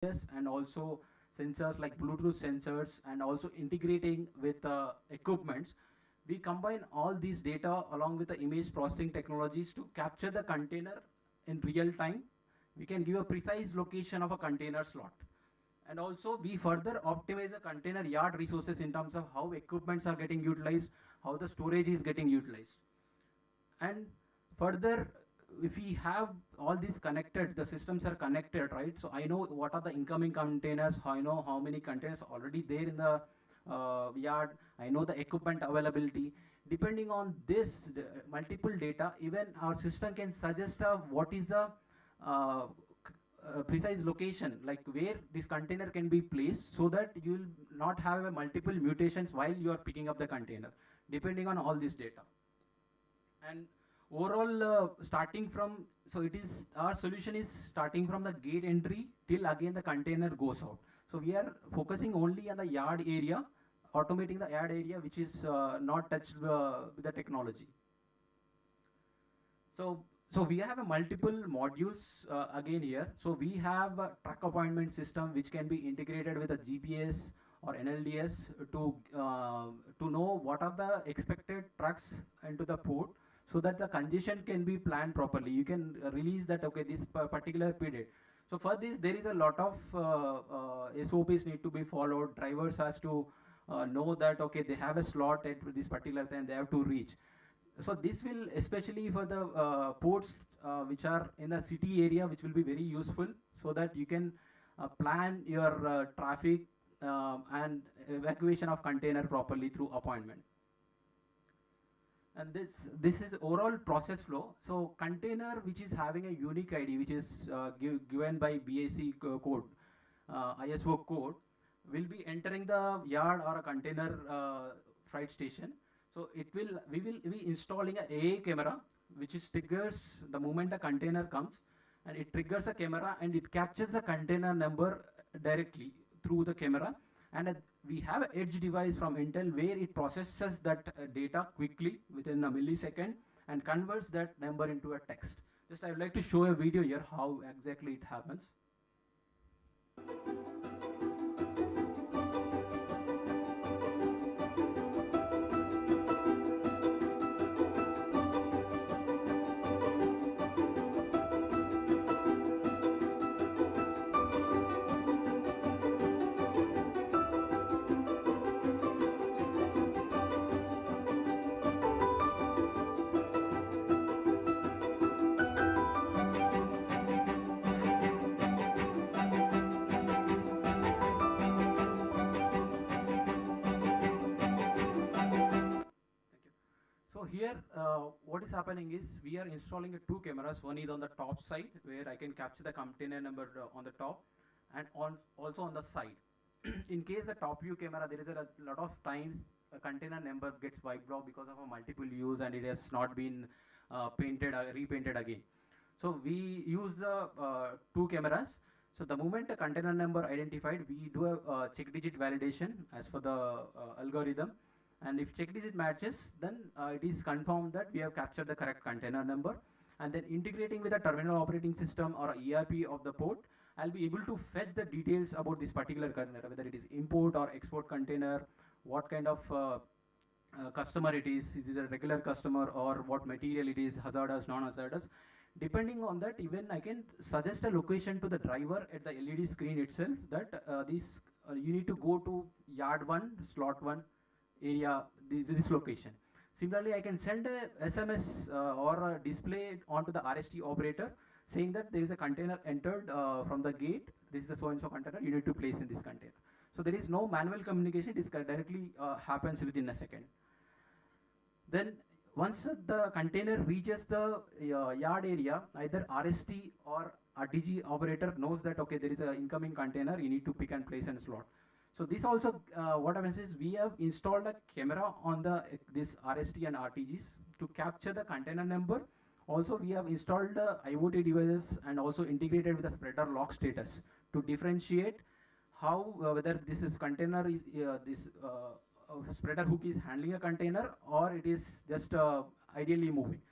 GPS and also sensors like Bluetooth sensors and also integrating with equipments. We combine all these data along with the image processing technologies to capture the container in real time. We can give a precise location of a container slot. And also we further optimize the container yard resources in terms of how equipments are getting utilized, how the storage is getting utilized. And further, if we have all these connected, the systems are connected, right? So I know what are the incoming containers, I know how many containers already there in the yard, I know the equipment availability. Depending on this multiple data, even our system can suggest what is the uh, precise location, like where this container can be placed, so that you will not have a multiple mutations while you are picking up the container, depending on all this data. And overall, starting from, so it is, our solution is starting from the gate entry till again the container goes out. So we are focusing only on the yard area, automating the yard area which is not touched with the technology. So we have a multiple modules again here. So we have a truck appointment system which can be integrated with a GPS or NLDS to know what are the expected trucks into the port, so that the congestion can be planned properly. You can release that, okay, this particular period. So for this, there is a lot of SOPs need to be followed. Drivers has to know that, okay, they have a slot at this particular time, they have to reach. So this will, especially for the ports which are in the city area, which will be very useful, so that you can plan your traffic and evacuation of container properly through appointment. And this is overall process flow. So container which is having a unique ID, which is given by BAC code, ISO code, will be entering the yard or a container freight station. So we will be installing a AA camera, which is triggers the moment a container comes, and it triggers a camera and it captures the container number directly through the camera. And we have an edge device from Intel where it processes that data quickly within a millisecond and converts that number into a text. Just I would like to show a video here how exactly it happens. So here, what is happening is we are installing two cameras. One is on the top side where I can capture the container number on the top, and also on the side. In case a top view camera, there is a lot of times a container number gets wiped off because of a multiple use and it has not been painted repainted again. So we use two cameras. So the moment the container number identified, we do a check digit validation as per the algorithm. And if check digit matches, then it is confirmed that we have captured the correct container number. And then integrating with a terminal operating system or a ERP of the port, I'll be able to fetch the details about this particular container, whether it is import or export container, what kind of customer it is a regular customer, or what material it is, hazardous, non-hazardous. Depending on that, even I can suggest a location to the driver at the LED screen itself that you need to go to yard 1, slot 1 area, this location. Similarly, I can send a SMS or a display onto the RST operator saying that there is a container entered from the gate. This is a so-and-so container you need to place in this container. So there is no manual communication. This directly happens within a second. Then once the container reaches the yard area, either RST or RTG operator knows that, okay, there is an incoming container, you need to pick and place and slot. So this also, what happens is we have installed a camera on this RST and RTGs to capture the container number. Also, we have installed IoT devices and also integrated with a spreader lock status to differentiate how whether this is container is spreader hook is handling a container or it is just ideally moving.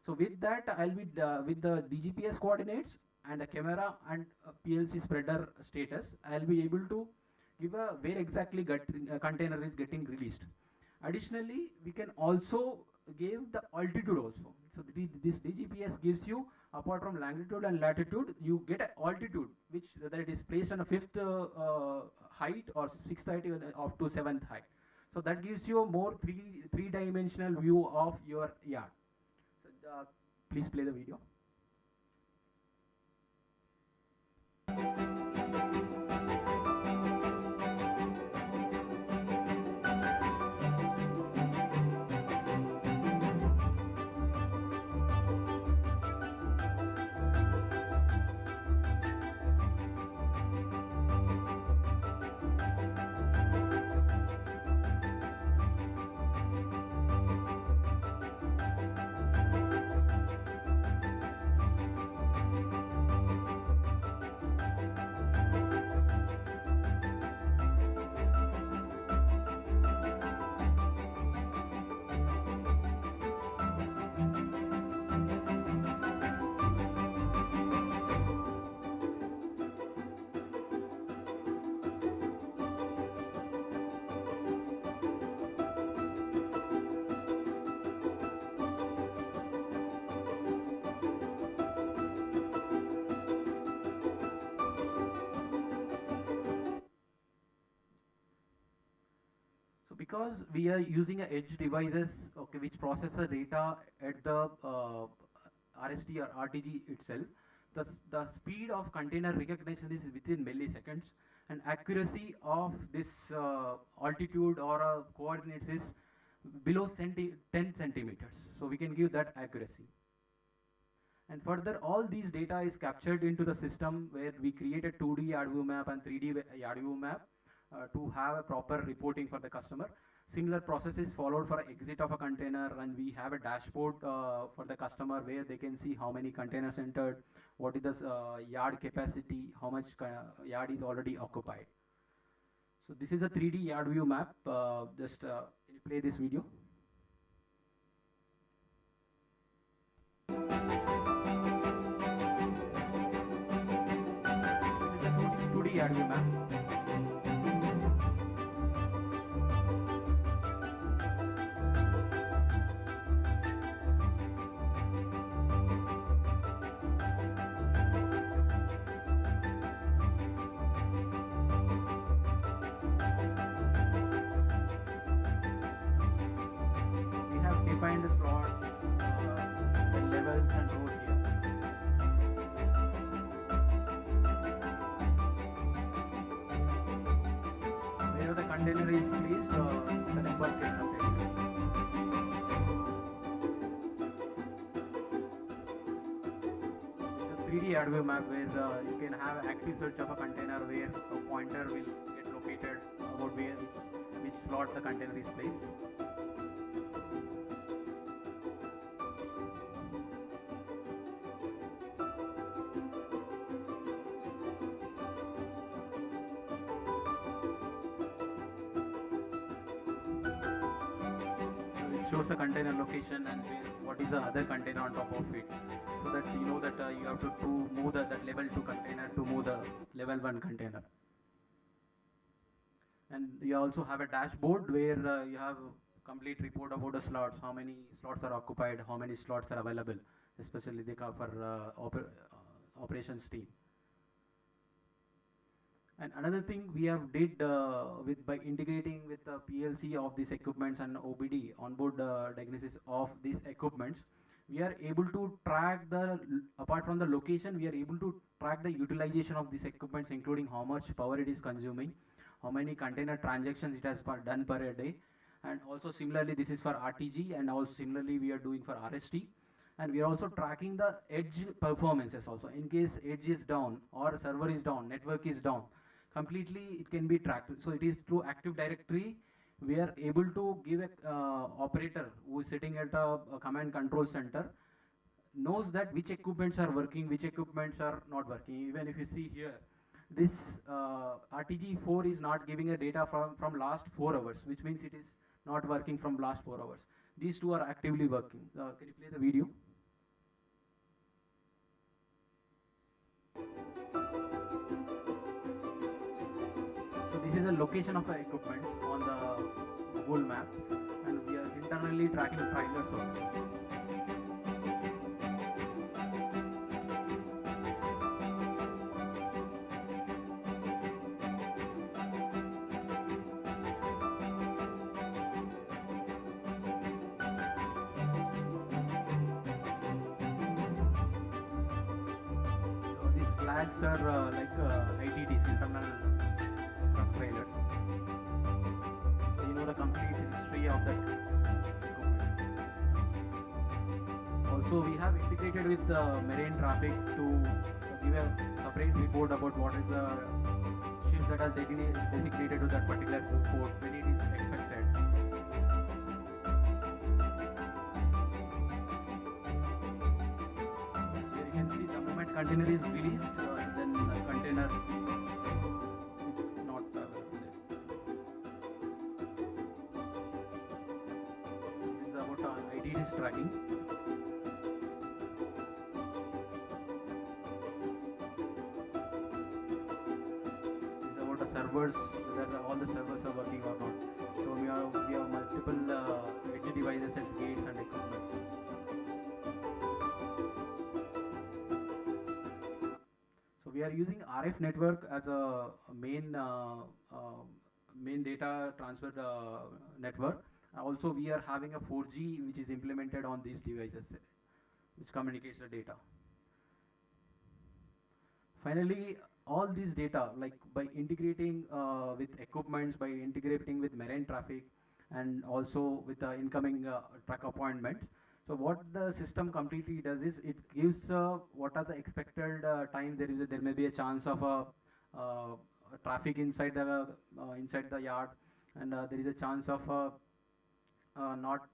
So with that, I'll be with the DGPS coordinates. and a camera and a PLC spreader status, I'll be able to give a where exactly container is getting released. Additionally, we can also give the altitude also. So this DGPS gives you, apart from longitude and latitude, you get an altitude which whether it is placed on a fifth height or sixth height up to seventh height. So that gives you a more three-dimensional view of your yard. So please play the video. Because we are using a edge devices, okay, which process the data at the RST or RTG itself, the speed of container recognition is within milliseconds, and accuracy of this altitude or coordinates is below 10 centimeters. So we can give that accuracy. And further, all these data is captured into the system where we create a 2D yard view map and 3D yard view map to have a proper reporting for the customer. Similar process is followed for exit of a container, and we have a dashboard for the customer where they can see how many containers entered, what is the yard capacity, how much yard is already occupied. So this is a 3D yard view map. Just can you play this video? This is the 2D yard view map. Find the slots, the levels and rows here. Wherever the container is placed, the numbers get updated. It's a 3D hardware map where you can have active search of a container where a pointer will get located about where which slot the container is placed. Shows the container location and what is the other container on top of it, so that you know that you have to move that level 2 container to move the level 1 container. And you also have a dashboard where you have complete report about the slots, how many slots are occupied, how many slots are available, especially they cover operations team. And another thing we have did by integrating with the PLC of these equipments and OBD onboard diagnosis of these equipments, we are able to track apart from the location, we are able to track the utilization of these equipments, including how much power it is consuming, how many container transactions it has done per day, and also similarly this is for RTG, and also similarly we are doing for RST. And we are also tracking the edge performances also. In case edge is down or server is down, network is down, completely it can be tracked. So it is through Active Directory we are able to give a operator who is sitting at a command control center knows that which equipments are working, which equipments are not working. Even if you see here, this RTG4 is not giving a data from last 4 hours, which means it is not working from last 4 hours. These two are actively working. Can you play the video? this is a location of equipments on the Google Maps, and we are internally tracking trailers also. So these flags are like ITTs, internal truck trailers. So you know the complete history of that equipment. Also, we have integrated with marine traffic to give a separate report about what is the ships that are designated to that particular port when it is expected. So here you can see the moment container is released, then the container is not there. This is about ITD's tracking. This is about the servers, whether all the servers are working or not. So we have multiple edge devices and gates and equipments. So we are using RF network as a main data transfer network. Also, we are having a 4G which is implemented on these devices, which communicates the data. Finally, all these data, like by integrating with equipments, by integrating with marine traffic, and also with the incoming truck appointments. So what the system completely does is it gives what are the expected time there may be a chance of traffic inside the yard, and there is a chance of not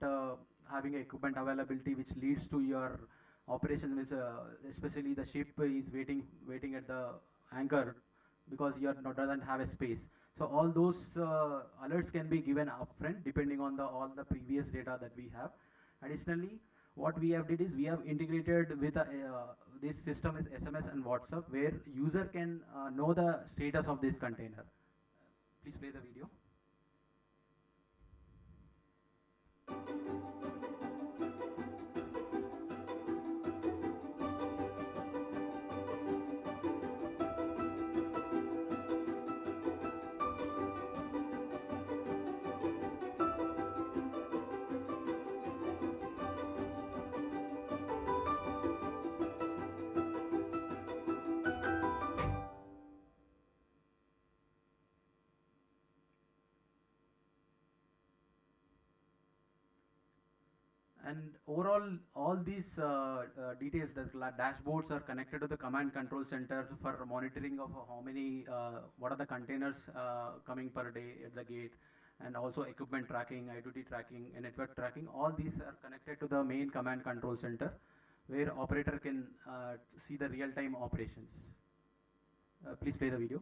having equipment availability, which leads to your operations, especially the ship is waiting at the anchor because you doesn't have a space. So all those alerts can be given upfront depending on all the previous data that we have. Additionally, what we have did is we have integrated with this system is SMS and WhatsApp, where user can know the status of this container. Please play the video. And overall, all these details, the dashboards are connected to the command control center for monitoring of how many, what are the containers coming per day at the gate, and also equipment tracking, I2T tracking, and network tracking. All these are connected to the main command control center, where operator can see the real-time operations. Please play the video.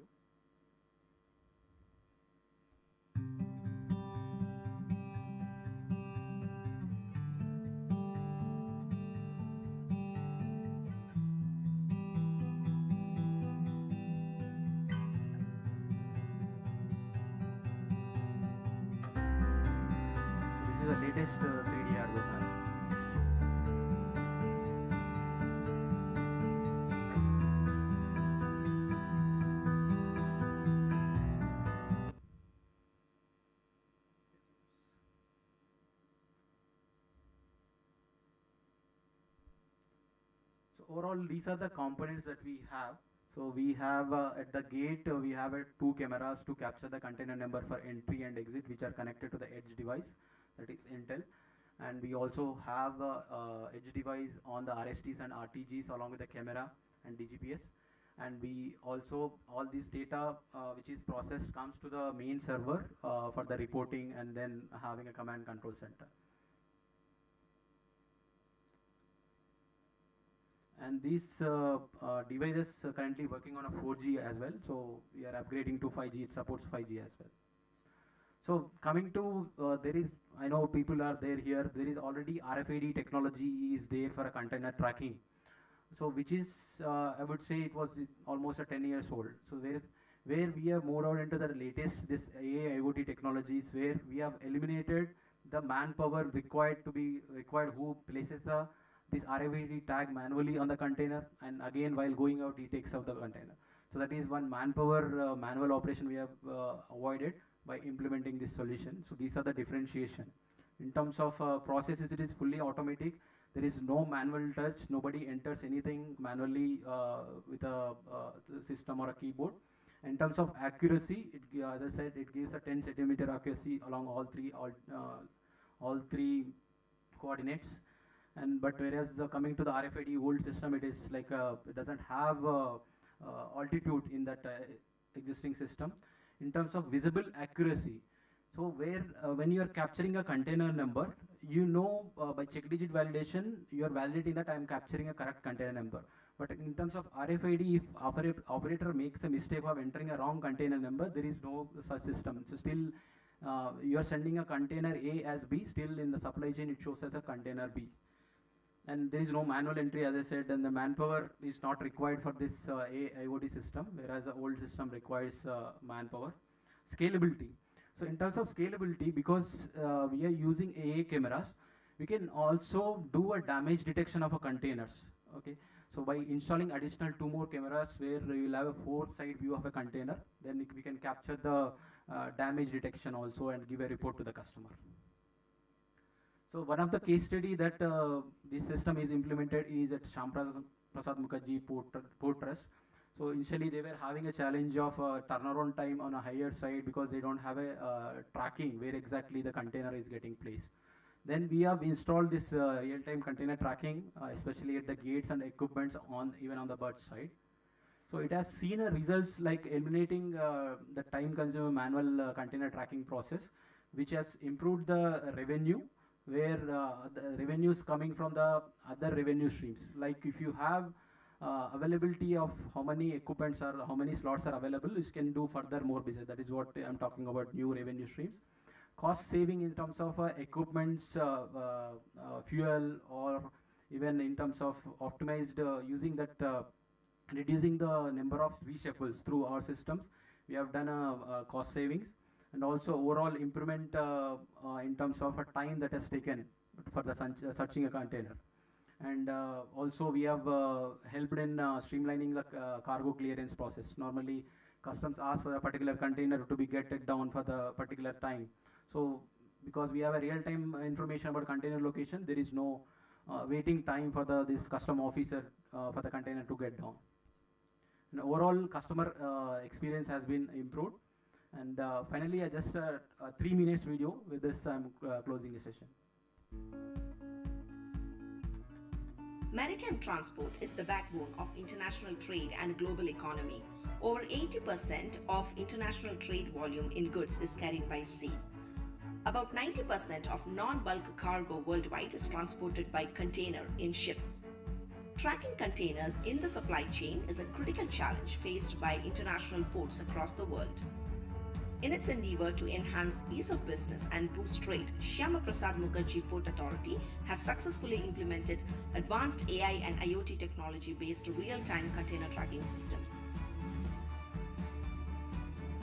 This is the latest 3D hardware map. So overall, these are the components that we have. So we have at the gate, we have 2 cameras to capture the container number for entry and exit, which are connected to the edge device, that is Intel. And we also have edge device on the RSTs and RTGs along with the camera and DGPS. And we also, all this data which is processed comes to the main server for the reporting, and then having a command control center. And these devices are currently working on a 4G as well, so we are upgrading to 5G. It supports 5G as well. So coming to, I know people are there here, there is already RFID technology is there for a container tracking. So which is, I would say it was almost 10 years old. So where where we have moved out into the latest this AI IoT technologies, where we have eliminated the manpower required who places this RFID tag manually on the container, and again while going out he takes out the container. So that is one manpower manual operation we have avoided by implementing this solution. So these are the differentiation. In terms of processes, it is fully automatic. There is no manual touch. Nobody enters anything manually with a system or a keyboard. In terms of accuracy, as I said, it gives a 10 centimeter accuracy along all three coordinates. And but whereas coming to the RFID old system, it is like it doesn't have altitude in that existing system. In terms of visible accuracy, so where when you are capturing a container number, you know by check digit validation, you are validating that I am capturing a correct container number. But in terms of RFID, if operator makes a mistake of entering a wrong container number, there is no such system. So still you are sending a container A as B, still in the supply chain it shows as a container B. And there is no manual entry, as I said, and the manpower is not required for this IoT system, whereas the old system requires manpower. Scalability. So in terms of scalability, because we are using AA cameras, we can also do a damage detection of a containers. Okay. So by installing additional 2 more cameras where you will have a 4-side view of a container, then we can capture the damage detection also and give a report to the customer. So one of the case study that this system is implemented is at Shyam Prasad Mukherjee Port Trust. So initially they were having a challenge of turnaround time on a higher side because they don't have a tracking where exactly the container is getting placed. Then we have installed this real-time container tracking, especially at the gates and equipments even on the bird side. So it has seen a results like eliminating the time-consuming manual container tracking process, which has improved the revenue, where the revenue is coming from the other revenue streams. Like if you have availability of how many slots are available, you can do further more business. That is what I'm talking about, new revenue streams. Cost saving in terms of equipments, fuel, or even in terms of optimized using that, reducing the number of reshuffles through our systems. We have done cost savings, and also overall improvement in terms of a time that has taken for the searching a container. And also we have helped in streamlining the cargo clearance process. Normally customs ask for a particular container to be get down for the particular time. So because we have a real-time information about container location, there is no waiting time for this custom officer for the container to get down. And overall customer experience has been improved. And finally, just a 3 minutes video. With this, I'm closing the session. Maritime transport is the backbone of international trade and global economy. Over 80% of international trade volume in goods is carried by sea. About 90% of non-bulk cargo worldwide is transported by container in ships. Tracking containers in the supply chain is a critical challenge faced by international ports across the world. In its endeavor to enhance ease of business and boost trade, Shyama Prasad Mukherjee Port Authority has successfully implemented advanced AI and IoT technology-based real-time container tracking system.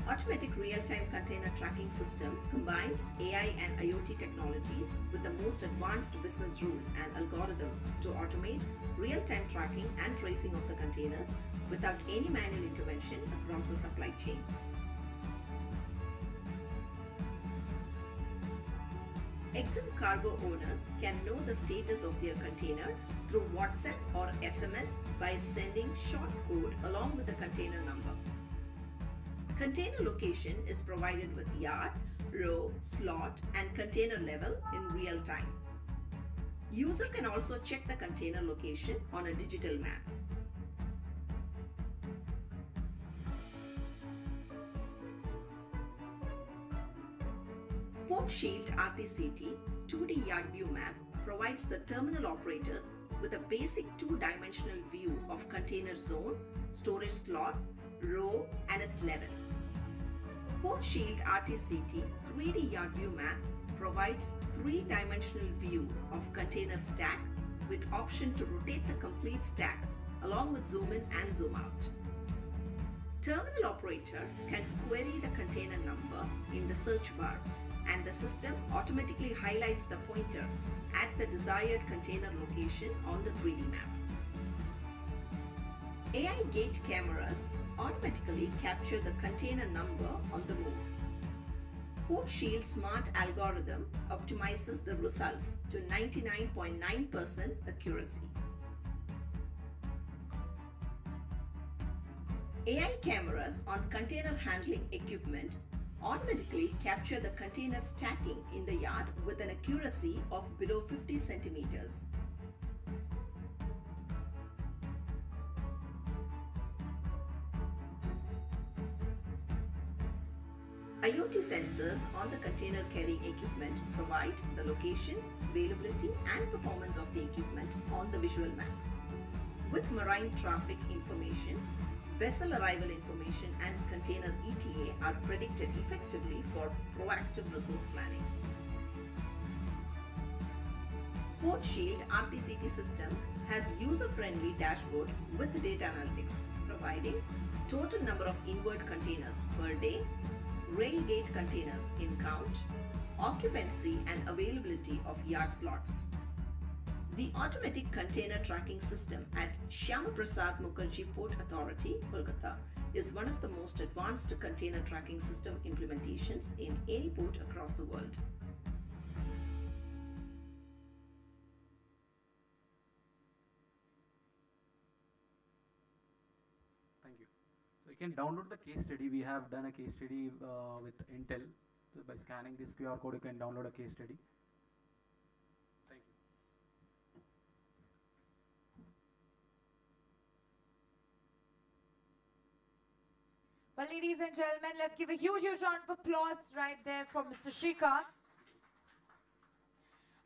Automatic real-time container tracking system combines AI and IoT technologies with the most advanced business rules and algorithms to automate real-time tracking and tracing of the containers without any manual intervention across the supply chain. EXIM cargo owners can know the status of their container through WhatsApp or SMS by sending short code along with the container number. Container location is provided with yard, row, slot, and container level in real time. User can also check the container location on a digital map. PortShield RTCT 2D Yard View Map provides the terminal operators with a basic two-dimensional view of container zone, storage slot, row, and its level. PortShield RTCT 3D Yard View Map provides three-dimensional view of container stack with option to rotate the complete stack along with zoom in and zoom out. Terminal operator can query the container number in the search bar, and the system automatically highlights the pointer at the desired container location on the 3D map. AI gate cameras automatically capture the container number on the move. PortShield smart algorithm optimizes the results to 99.9% accuracy. AI cameras on container handling equipment automatically capture the container stacking in the yard with an accuracy of below 50 centimeters. IoT sensors on the container carrying equipment provide the location, availability, and performance of the equipment on the visual map. With marine traffic information, vessel arrival information, and container ETA are predicted effectively for proactive resource planning. PortShield RTCT system has user-friendly dashboard with data analytics, providing total number of inward containers per day, rail gate containers in count, occupancy and availability of yard slots. The automatic container tracking system at Shyama Prasad Mukherjee Port Authority, Kolkata, is one of the most advanced container tracking system implementations in any port across the world. Thank you. So you can download the case study. We have done a case study with Intel. So by scanning this QR code, you can download a case study. Thank you. Well, ladies and gentlemen, let's give a huge round of applause right there for Mr. Srikanth.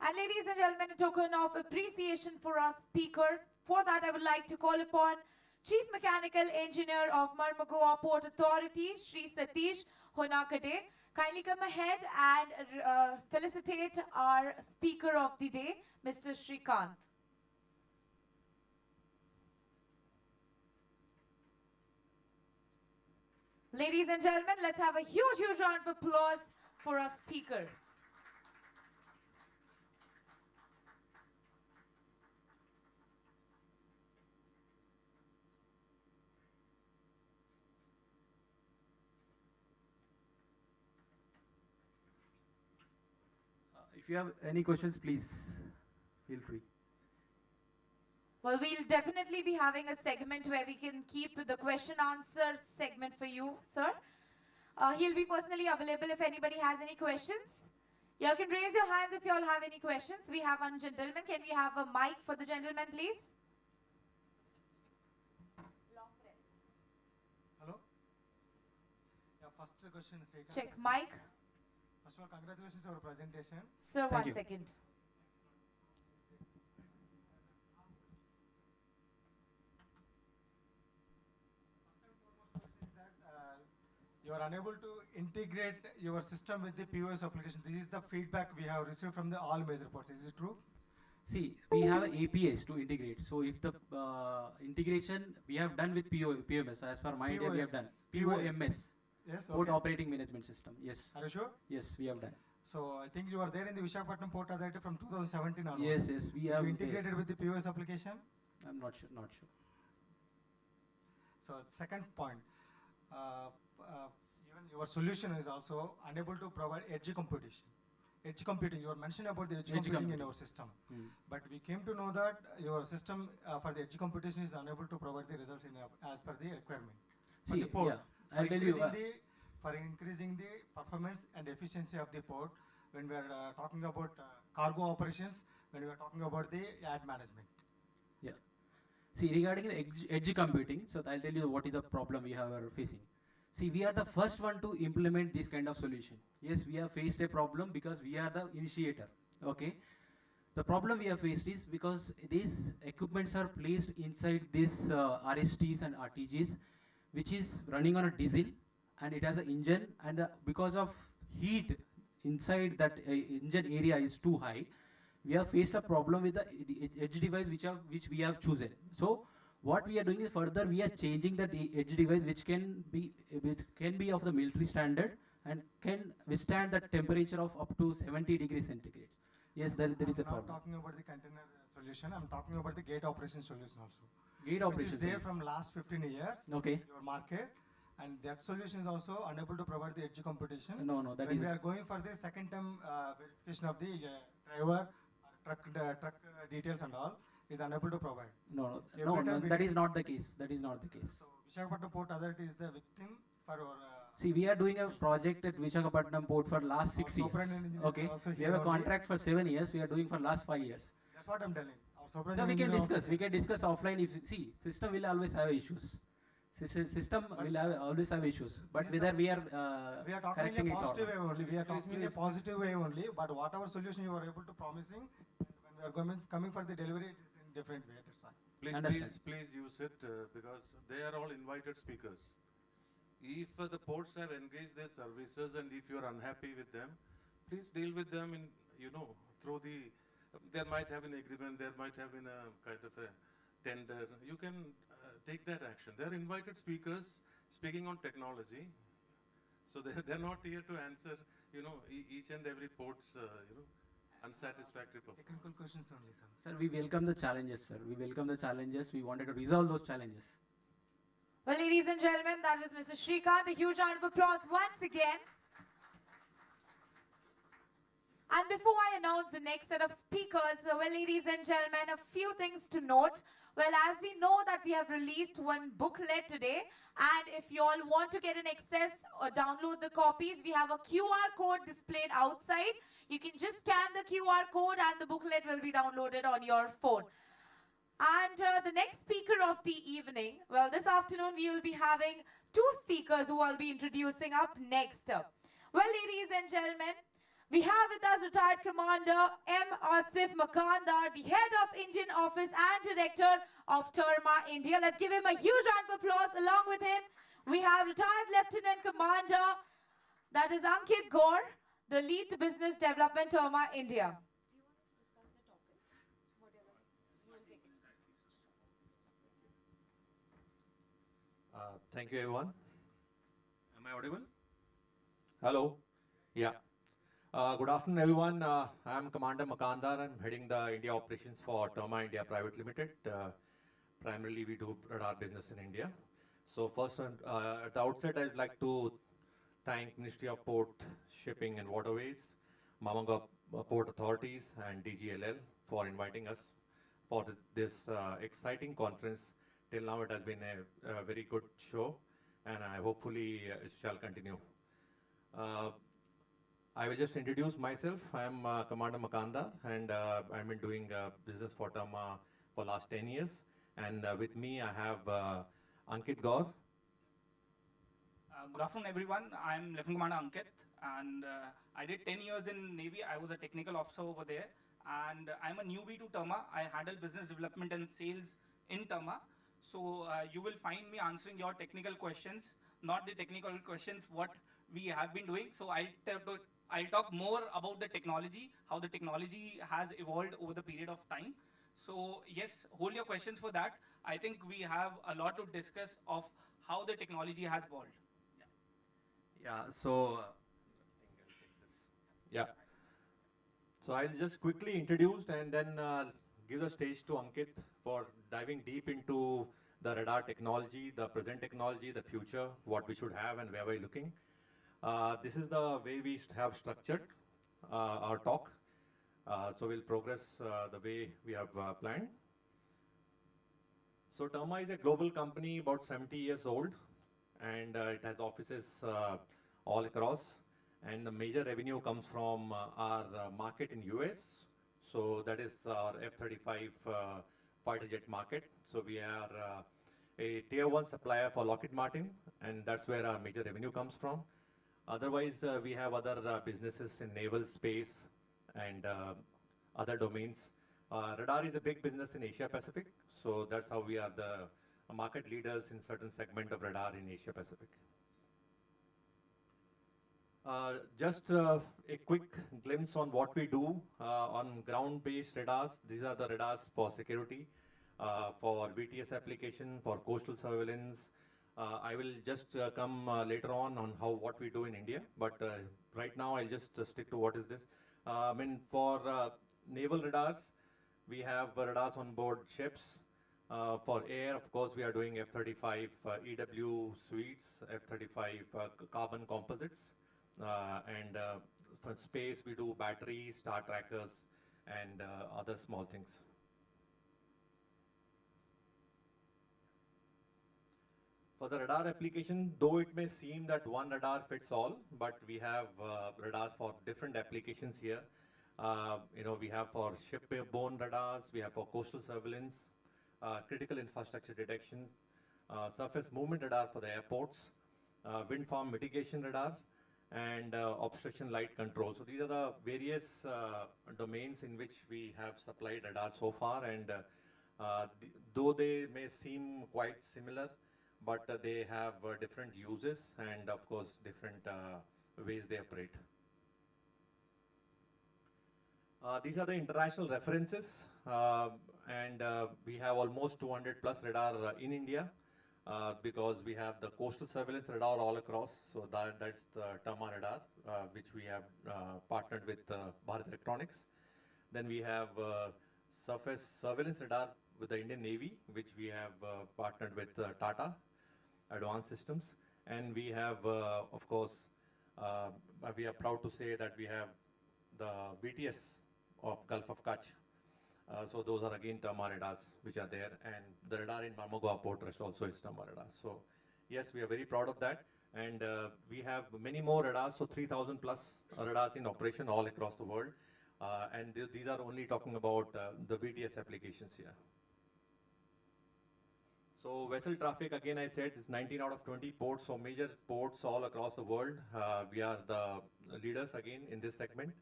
And ladies and gentlemen, a token of appreciation for our speaker. For that, I would like to call upon Chief Mechanical Engineer of Marmagua Port Authority, Shri Satish Honakade. Kindly come ahead and felicitate our speaker of the day, Mr. Srikanth. Ladies and gentlemen, let's have a huge round of applause for our speaker. If you have any questions, please feel free. Well, we'll definitely be having a segment where we can keep the question answer segment for you, sir. He'll be personally available if anybody has any questions. Y'all can raise your hands if y'all have any questions. We have one gentleman. Can we have a mic for the gentleman, please? Hello? Yeah, first question is Srikanth. Check mic. First of all, congratulations on your presentation. Sir, Thank 1 you. second. You are unable to integrate your system with the POS application. This is the feedback we have received from the all major ports. Is it true? See, we have APIs to integrate. So if the integration we have done with POMS, as per my idea, we have done POMS, Yes. Port Okay. Operating Management System. Yes, Are you sure? yes, we have done. So I think you are there in the Visakhapatnam Port Authority from 2017 onwards. Yes, yes, we have. You integrated with the POS application. I'm not sure, not sure. So second point, even your solution is also unable to provide edge computation. Edge computing, you are mentioning about the edge computing in our system. But we came to know that your system for the edge computation is unable to provide the results as per the requirement. For See, the port, yeah, I'll tell you. for increasing the performance and efficiency of the port, when we are talking about cargo operations, when we are talking about the ad management. Yeah. See, regarding the edge computing, so I'll tell you what is the problem we are facing. See, we are the first one to implement this kind of solution. Yes, we have faced a problem because we are the initiator. Okay. The problem we have faced is because these equipments are placed inside these RSTs and RTGs, which is running on a diesel, and it has an engine, and because of heat inside that engine area is too high, we have faced a problem with the edge device which we have chosen. So what we are doing is further we are changing the edge device which can be of the military standard and can withstand the temperature of up to 70 degrees centigrade. Yes, there is a I'm not problem. talking about the container solution. I'm talking about the gate operation solution also. Gate Which operation. is there solution. from last 15 years. Okay. Your market, and that solution is also unable to provide the edge computation. No, that when is we are going for the second term verification of the driver, truck details and all, is unable to provide. no, Every time we that need- is not the case. That is not the case. So Visakhapatnam Port Authority is the victim for our. See, we are doing a project at Visakhapatnam port for last 6 years. superintendent engineer Okay, also we here have a only. contract for 7 years. We are doing for last 5 years. That's what I'm telling. Our So superintendent we can engineer also discuss. We here. can discuss offline. If see, system will always have issues. System will always have issues. But This is whether the- we are We are talking correcting in it a or positive not. way only. We are Please, talking in a please. positive way only. But whatever solution you are able to promising, when we are coming for the delivery, it is in different way. That's why. Understand. Please use it because they are all invited speakers. If the ports have engaged their services and if you are unhappy with them, please deal with them in, through the, there might have an agreement, there might have been a kind of a tender. You can take that action. They are invited speakers speaking on technology. So they're not here to answer, each and every port's, unsatisfactory performance. Technical questions only, sir. Sir, we welcome the challenges, sir. We welcome the challenges. We wanted to resolve those challenges. Well, ladies and gentlemen, that was Mr. Shrikant. A huge round of applause once again. And before I announce the next set of speakers, well, ladies and gentlemen, a few things to note. Well, as we know that we have released one booklet today, and if you all want to get an access or download the copies, we have a QR code displayed outside. You can just scan the QR code and the booklet will be downloaded on your phone. And the next speaker of the evening, well, this afternoon we will be having two speakers who I'll be introducing up next. Well, ladies and gentlemen, we have with us retired Commander M. Asif Makandar, the head of Indian Office and Director of Terma India. Let's give him a huge round of applause. Along with him, we have retired Lieutenant Commander, that is Ankit Gaur, the lead business development Terma India. Thank you, everyone. Am I audible? Hello? Yeah. Good afternoon, everyone. I'm Commander Makandar. I'm heading the India operations for Terma India Private Limited. Primarily, we do radar business in India. So first, at the outset, I'd like to thank Ministry of Port, Shipping and Waterways, Mamanga Port Authorities and DGLL for inviting us for this exciting conference. Till now, it has been a very good show, and hopefully it shall continue. I will just introduce myself. I am Commander Makandar, and I've been doing business for Terma for last 10 years. And with me, I have Ankit Gaur. Good afternoon, everyone. I'm Lieutenant Commander Ankit, and I did 10 years in Navy. I was a technical officer over there, and I'm a newbie to Terma. I handle business development and sales in Terma. So you will find me answering your technical questions, not the technical questions what we have been doing. So I'll talk more about the technology, how the technology has evolved over the period of time. So yes, hold your questions for that. I think we have a lot to discuss of how the technology has evolved. Yeah, so yeah. So I'll just quickly introduce and then give the stage to Ankit for diving deep into the radar technology, the present technology, the future, what we should have and where we're looking. This is the way we have structured our talk. So we'll progress the way we have planned. So Terma is a global company, about 70 years old, and it has offices all across. And the major revenue comes from our market in US. So that is our F-35 fighter jet market. So we are a tier 1 supplier for Lockheed Martin, and that's where our major revenue comes from. Otherwise, we have other businesses in naval space and other domains. Radar is a big business in Asia Pacific. So that's how we are the market leaders in certain segment of radar in Asia Pacific. Just a quick glimpse on what we do on ground-based radars. These are the radars for security. for VTS application, for coastal surveillance. I will just come later on how what we do in India, but right now I'll just stick to what is this. I mean, for naval radars, we have radars on board ships. For air, of course, we are doing F-35 EW suites, F-35 carbon composites, and for space, we do batteries, star trackers, and other small things. For the radar application, though it may seem that one radar fits all, but we have radars for different applications here. We have for ship-borne radars, we have for coastal surveillance, critical infrastructure detections, surface movement radar for the airports, wind farm mitigation radar, and obstruction light control. So these are the various domains in which we have supplied radar so far, and though they may seem quite similar, but they have different uses and of course different ways they operate. These are the international references, and we have almost 200 plus radar in India because we have the coastal surveillance radar all across. So that's the Terma radar, which we have partnered with Bharat Electronics. Then we have surface surveillance radar with the Indian Navy, which we have partnered with Tata Advanced Systems. And we have, of course, we are proud to say that we have the BTS of Gulf of Kutch. So those are again Terma radars which are there, and the radar in Marmagua Port Trust also is Terma radar. So yes, we are very proud of that, and we have many more radars, so 3,000 plus radars in operation all across the world, and these are only talking about the VTS applications here. So vessel traffic, again I said, is 19 out of 20 ports, so major ports all across the world. We are the leaders again in this segment.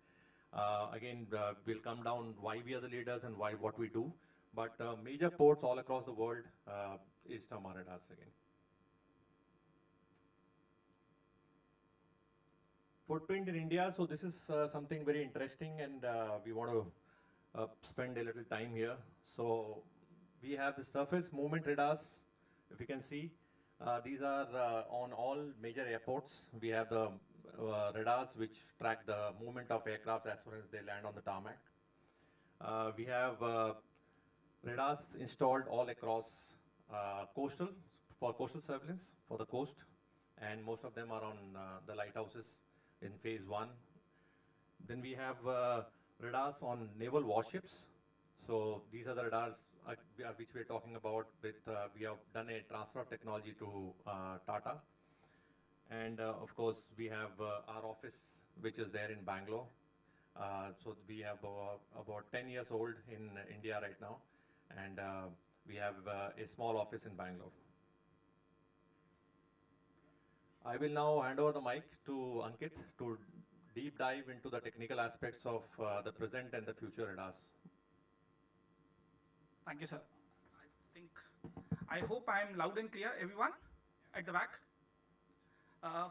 We'll come down why we are the leaders and what we do. But major ports all across the world is Terma radars again. Footprint in India, so this is something very interesting, and we want to spend a little time here. So we have the surface movement radars, if you can see. These are on all major airports. We have the radars which track the movement of aircraft as soon as they land on the tarmac. We have radars installed all across coastal surveillance for the coast, and most of them are on the lighthouses in phase 1. Then we have radars on naval warships. So these are the radars which we are talking about with, we have done a transfer of technology to Tata. And of course, we have our office, which is there in Bangalore. So we have about 10 years old in India right now. And we have a small office in Bangalore. I will now hand over the mic to Ankit to deep dive into the technical aspects of the present and the future radars. Thank you, sir. I hope I am loud and clear, everyone at the back.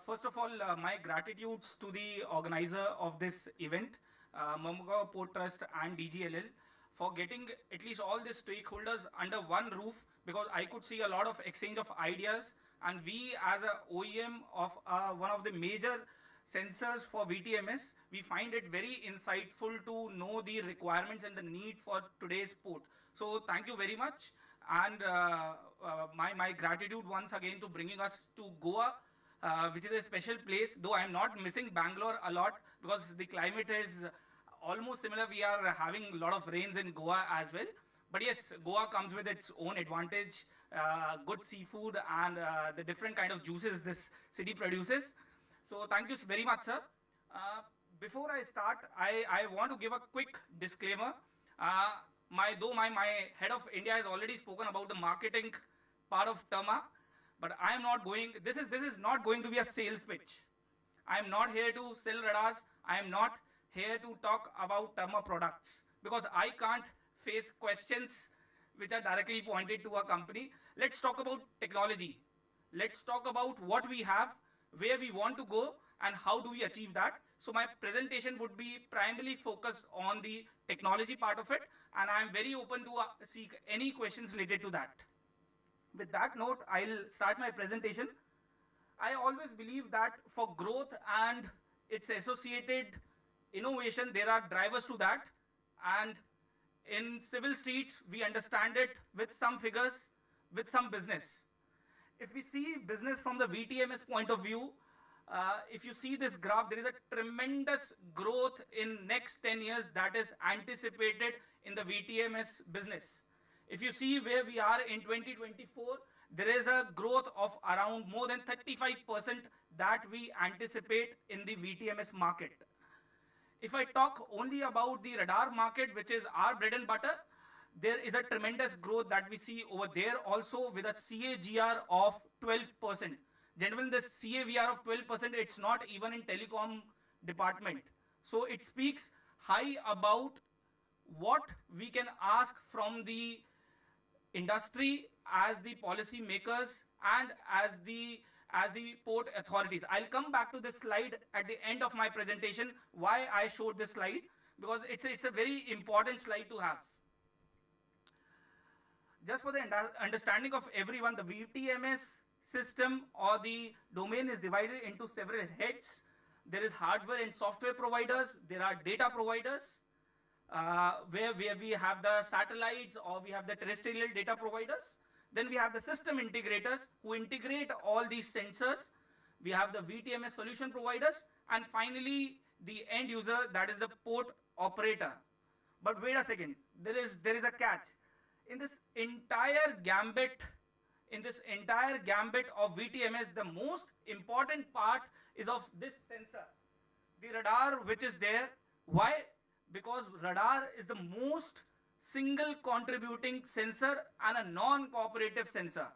First of all, my gratitudes to the organizer of this event, Marmagua Port Trust and DGLL, for getting at least all the stakeholders under one roof, because I could see a lot of exchange of ideas, and we as a OEM of one of the major sensors for VTMS, we find it very insightful to know the requirements and the need for today's port. So thank you very much, and my gratitude once again to bringing us to Goa, which is a special place, though I am not missing Bangalore a lot because the climate is almost similar. We are having a lot of rains in Goa as well. But yes, Goa comes with its own advantage, good seafood and the different kind of juices this city produces. So thank you very much, sir. Before I start, I want to give a quick disclaimer. My head of India has already spoken about the marketing part of Terma, but I am not going, this is not going to be a sales pitch. I am not here to sell radars. I am not here to talk about Terma products, because I can't face questions which are directly pointed to a company. Let's talk about technology. Let's talk about what we have, where we want to go, and how do we achieve that. So my presentation would be primarily focused on the technology part of it, and I'm very open to seek any questions related to that. With that note, I'll start my presentation. I always believe that for growth and its associated innovation, there are drivers to that. And in civil streets, we understand it with some figures, with some business. If we see business from the VTMS point of view, if you see this graph, there is a tremendous growth in next 10 years that is anticipated in the VTMS business. If you see where we are in 2024, there is a growth of around more than 35% that we anticipate in the VTMS market. If I talk only about the radar market, which is our bread and butter, there is a tremendous growth that we see over there also with a CAGR of 12%. Gentlemen, this CAGR of 12%, it's not even in telecom department. So it speaks high about what we can ask from the industry as the policy makers and as the port authorities. I'll come back to this slide at the end of my presentation, why I showed this slide, because it's a very important slide to have. Just for the understanding of everyone, the VTMS system or the domain is divided into several heads. There is hardware and software providers, there are data providers, where we have the satellites or we have the terrestrial data providers. Then we have the system integrators who integrate all these sensors. We have the VTMS solution providers, and finally the end user, that is the port operator. But wait a second, there is a catch. In this entire gambit of VTMS, the most important part is of this sensor, the radar which is there. Why? Because radar is the most single contributing sensor and a non-cooperative sensor.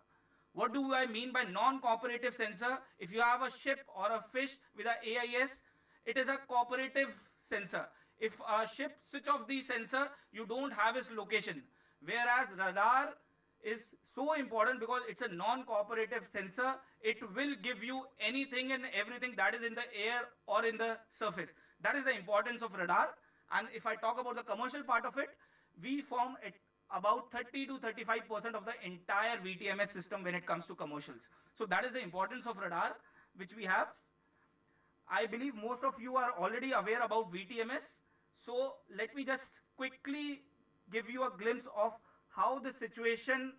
What do I mean by non-cooperative sensor? If you have a ship or a fish with an AIS, it is a cooperative sensor. If a ship switch off the sensor, you don't have its location. Whereas radar is so important because it's a non-cooperative sensor. It will give you anything and everything that is in the air or in the surface. That is the importance of radar. And if I talk about the commercial part of it, we form about 30 to 35% of the entire VTMS system when it comes to commercials. So that is the importance of radar, which we have. I believe most of you are already aware about VTMS. So let me just quickly give you a glimpse of how the situation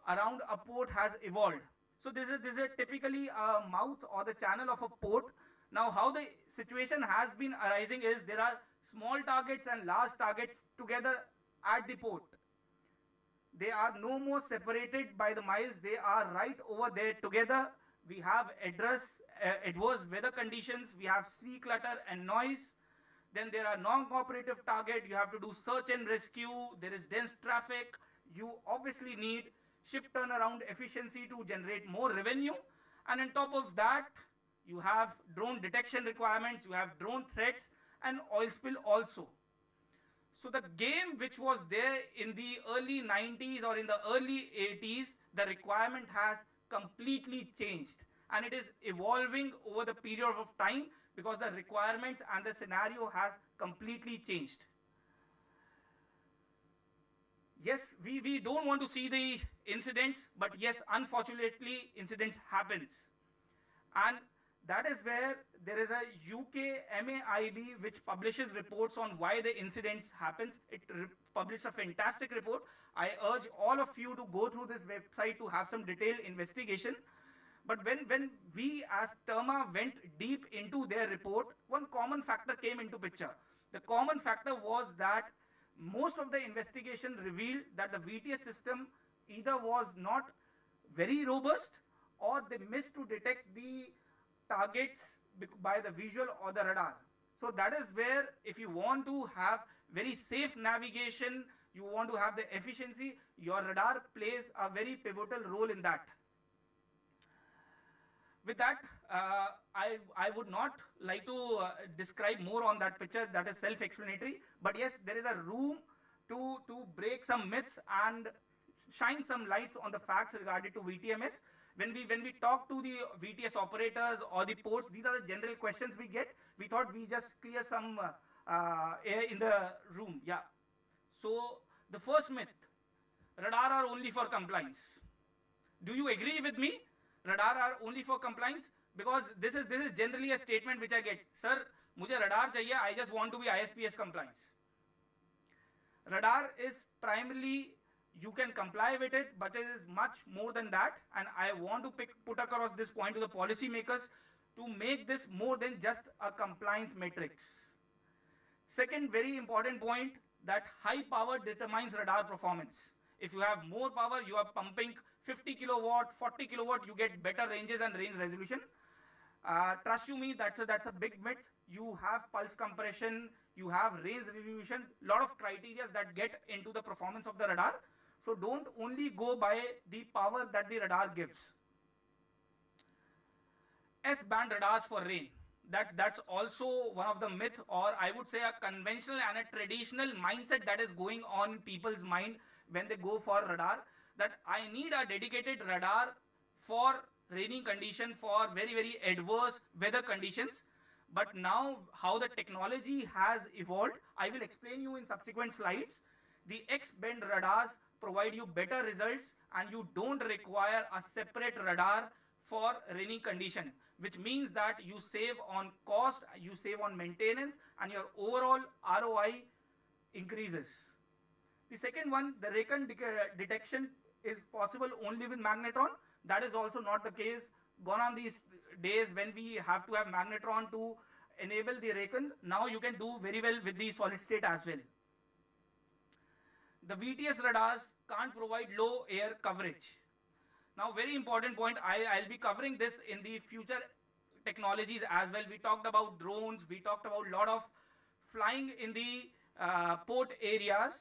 around a port has evolved. So this is typically a mouth or the channel of a port. Now how the situation has been arising is there are small targets and large targets together at the port. They are no more separated by the miles. They are right over there together. We have adverse weather conditions. We have sea clutter and noise. Then there are non-cooperative target. You have to do search and rescue. There is dense traffic. You obviously need ship turnaround efficiency to generate more revenue. And on top of that, you have drone detection requirements. You have drone threats and oil spill also. So the game which was there in the early 90s or in the early 80s, the requirement has completely changed. And it is evolving over the period of time because the requirements and the scenario has completely changed. Yes, we don't want to see the incidents, but yes, unfortunately, incidents happens. And that is where there is a UK MAIB which publishes reports on why the incidents happens. It published a fantastic report. I urge all of you to go through this website to have some detailed investigation. But when we as Terma went deep into their report, one common factor came into picture. The common factor was that most of the investigation revealed that the VTS system either was not very robust or they missed to detect the targets by the visual or the radar. So that is where if you want to have very safe navigation, you want to have the efficiency, your radar plays a very pivotal role in that. With that, I would not like to describe more on that picture. That is self-explanatory. But yes, there is a room to break some myths and shine some lights on the facts regarding to VTMS. when we talk to the VTS operators or the ports, these are the general questions we get. We thought we just clear some air in the room. Yeah. So the first myth, radar are only for compliance. Do you agree with me? Radar are only for compliance? Because this is generally a statement which I get. Sir, mujhe radar chahiye, I just want to be ISPS compliance. Radar is primarily, you can comply with it, but it is much more than that. And I want to put across this point to the policymakers to make this more than just a compliance matrix. Second very important point, that high power determines radar performance. If you have more power, you are pumping 50 kilowatt, 40 kilowatt, you get better ranges and range resolution. Trust you me, that's a big myth. You have pulse compression, you have range resolution, lot of criteria that get into the performance of the radar. So don't only go by the power that the radar gives. S-band radars for rain. That's also one of the myth, or I would say a conventional and a traditional mindset that is going on in people's mind when they go for radar, that I need a dedicated radar for raining condition, for very, very adverse weather conditions. But now how the technology has evolved, I will explain you in subsequent slides. The X-band radars provide you better results and you don't require a separate radar for rainy condition, which means that you save on cost, you save on maintenance, and your overall ROI increases. The second one, the recon detection is possible only with magnetron. That is also not the case. Gone on these days when we have to have magnetron to enable the recon. Now you can do very well with the solid state as well. The VTS radars can't provide low air coverage. Now, very important point, I'll be covering this in the future technologies as well. We talked about drones, we talked about a lot of flying in the port areas.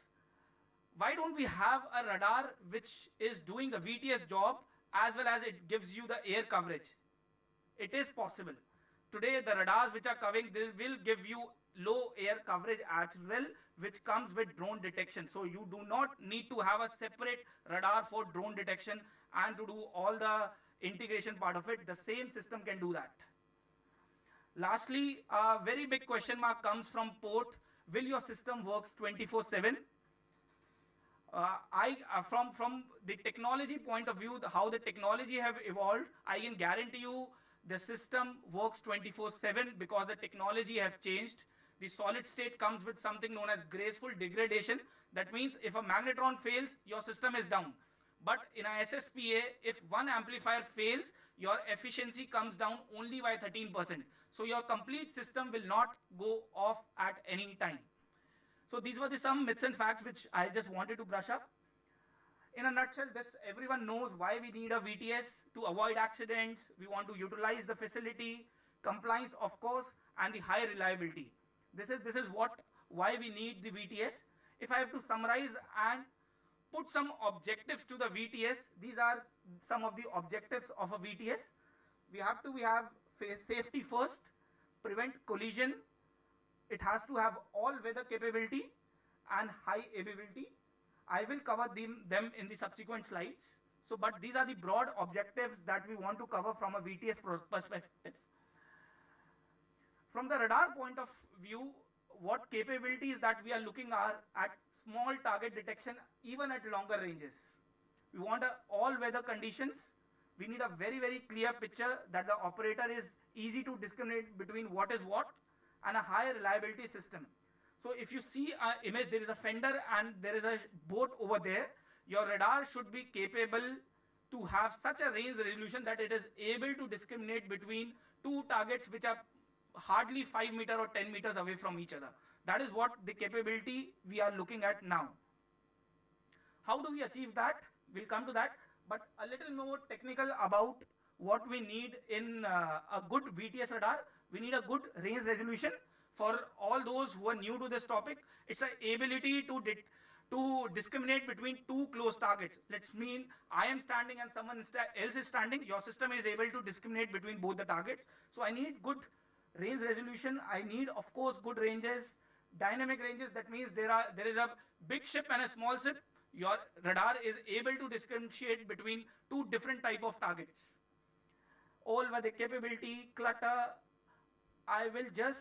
Why don't we have a radar which is doing the VTS job as well as it gives you the air coverage? It is possible. Today, the radars which are covering, they will give you low air coverage as well, which comes with drone detection. So you do not need to have a separate radar for drone detection and to do all the integration part of it. The same system can do that. Lastly, a very big question mark comes from port. Will your system works 24/7? From the technology point of view, how the technology have evolved, I can guarantee you the system works 24/7 because the technology have changed. The solid state comes with something known as graceful degradation. That means if a magnetron fails, your system is down. But in a SSPA, if one amplifier fails, your efficiency comes down only by 13%. So your complete system will not go off at any time. So these were some myths and facts which I just wanted to brush up. In a nutshell, everyone knows why we need a VTS: to avoid accidents. We want to utilize the facility, compliance, of course, and the high reliability. This is why we need the VTS. If I have to summarize and put some objectives to the VTS, these are some of the objectives of a VTS. We have safety first, prevent collision. It has to have all weather capability and high availability. I will cover them in the subsequent slides. But these are the broad objectives that we want to cover from a VTS perspective. From the radar point of view, what capabilities that we are looking at small target detection, even at longer ranges. We want all weather conditions. We need a very, very clear picture that the operator is easy to discriminate between what is what, and a high reliability system. So if you see an image, there is a fender and there is a boat over there, your radar should be capable to have such a range resolution that it is able to discriminate between two targets which are hardly 5 meters or 10 meters away from each other. That is what the capability we are looking at now. How do we achieve that? We'll come to that, but a little more technical about what we need in a good VTS radar. We need a good range resolution. For all those who are new to this topic, it's an ability to discriminate between two close targets. Let's mean I am standing and someone else is standing. Your system is able to discriminate between both the targets. So I need good range resolution. I need, of course, good ranges, dynamic ranges. That means there is a big ship and a small ship. your radar is able to differentiate between two different type of targets. All with the capability, clutter, I will just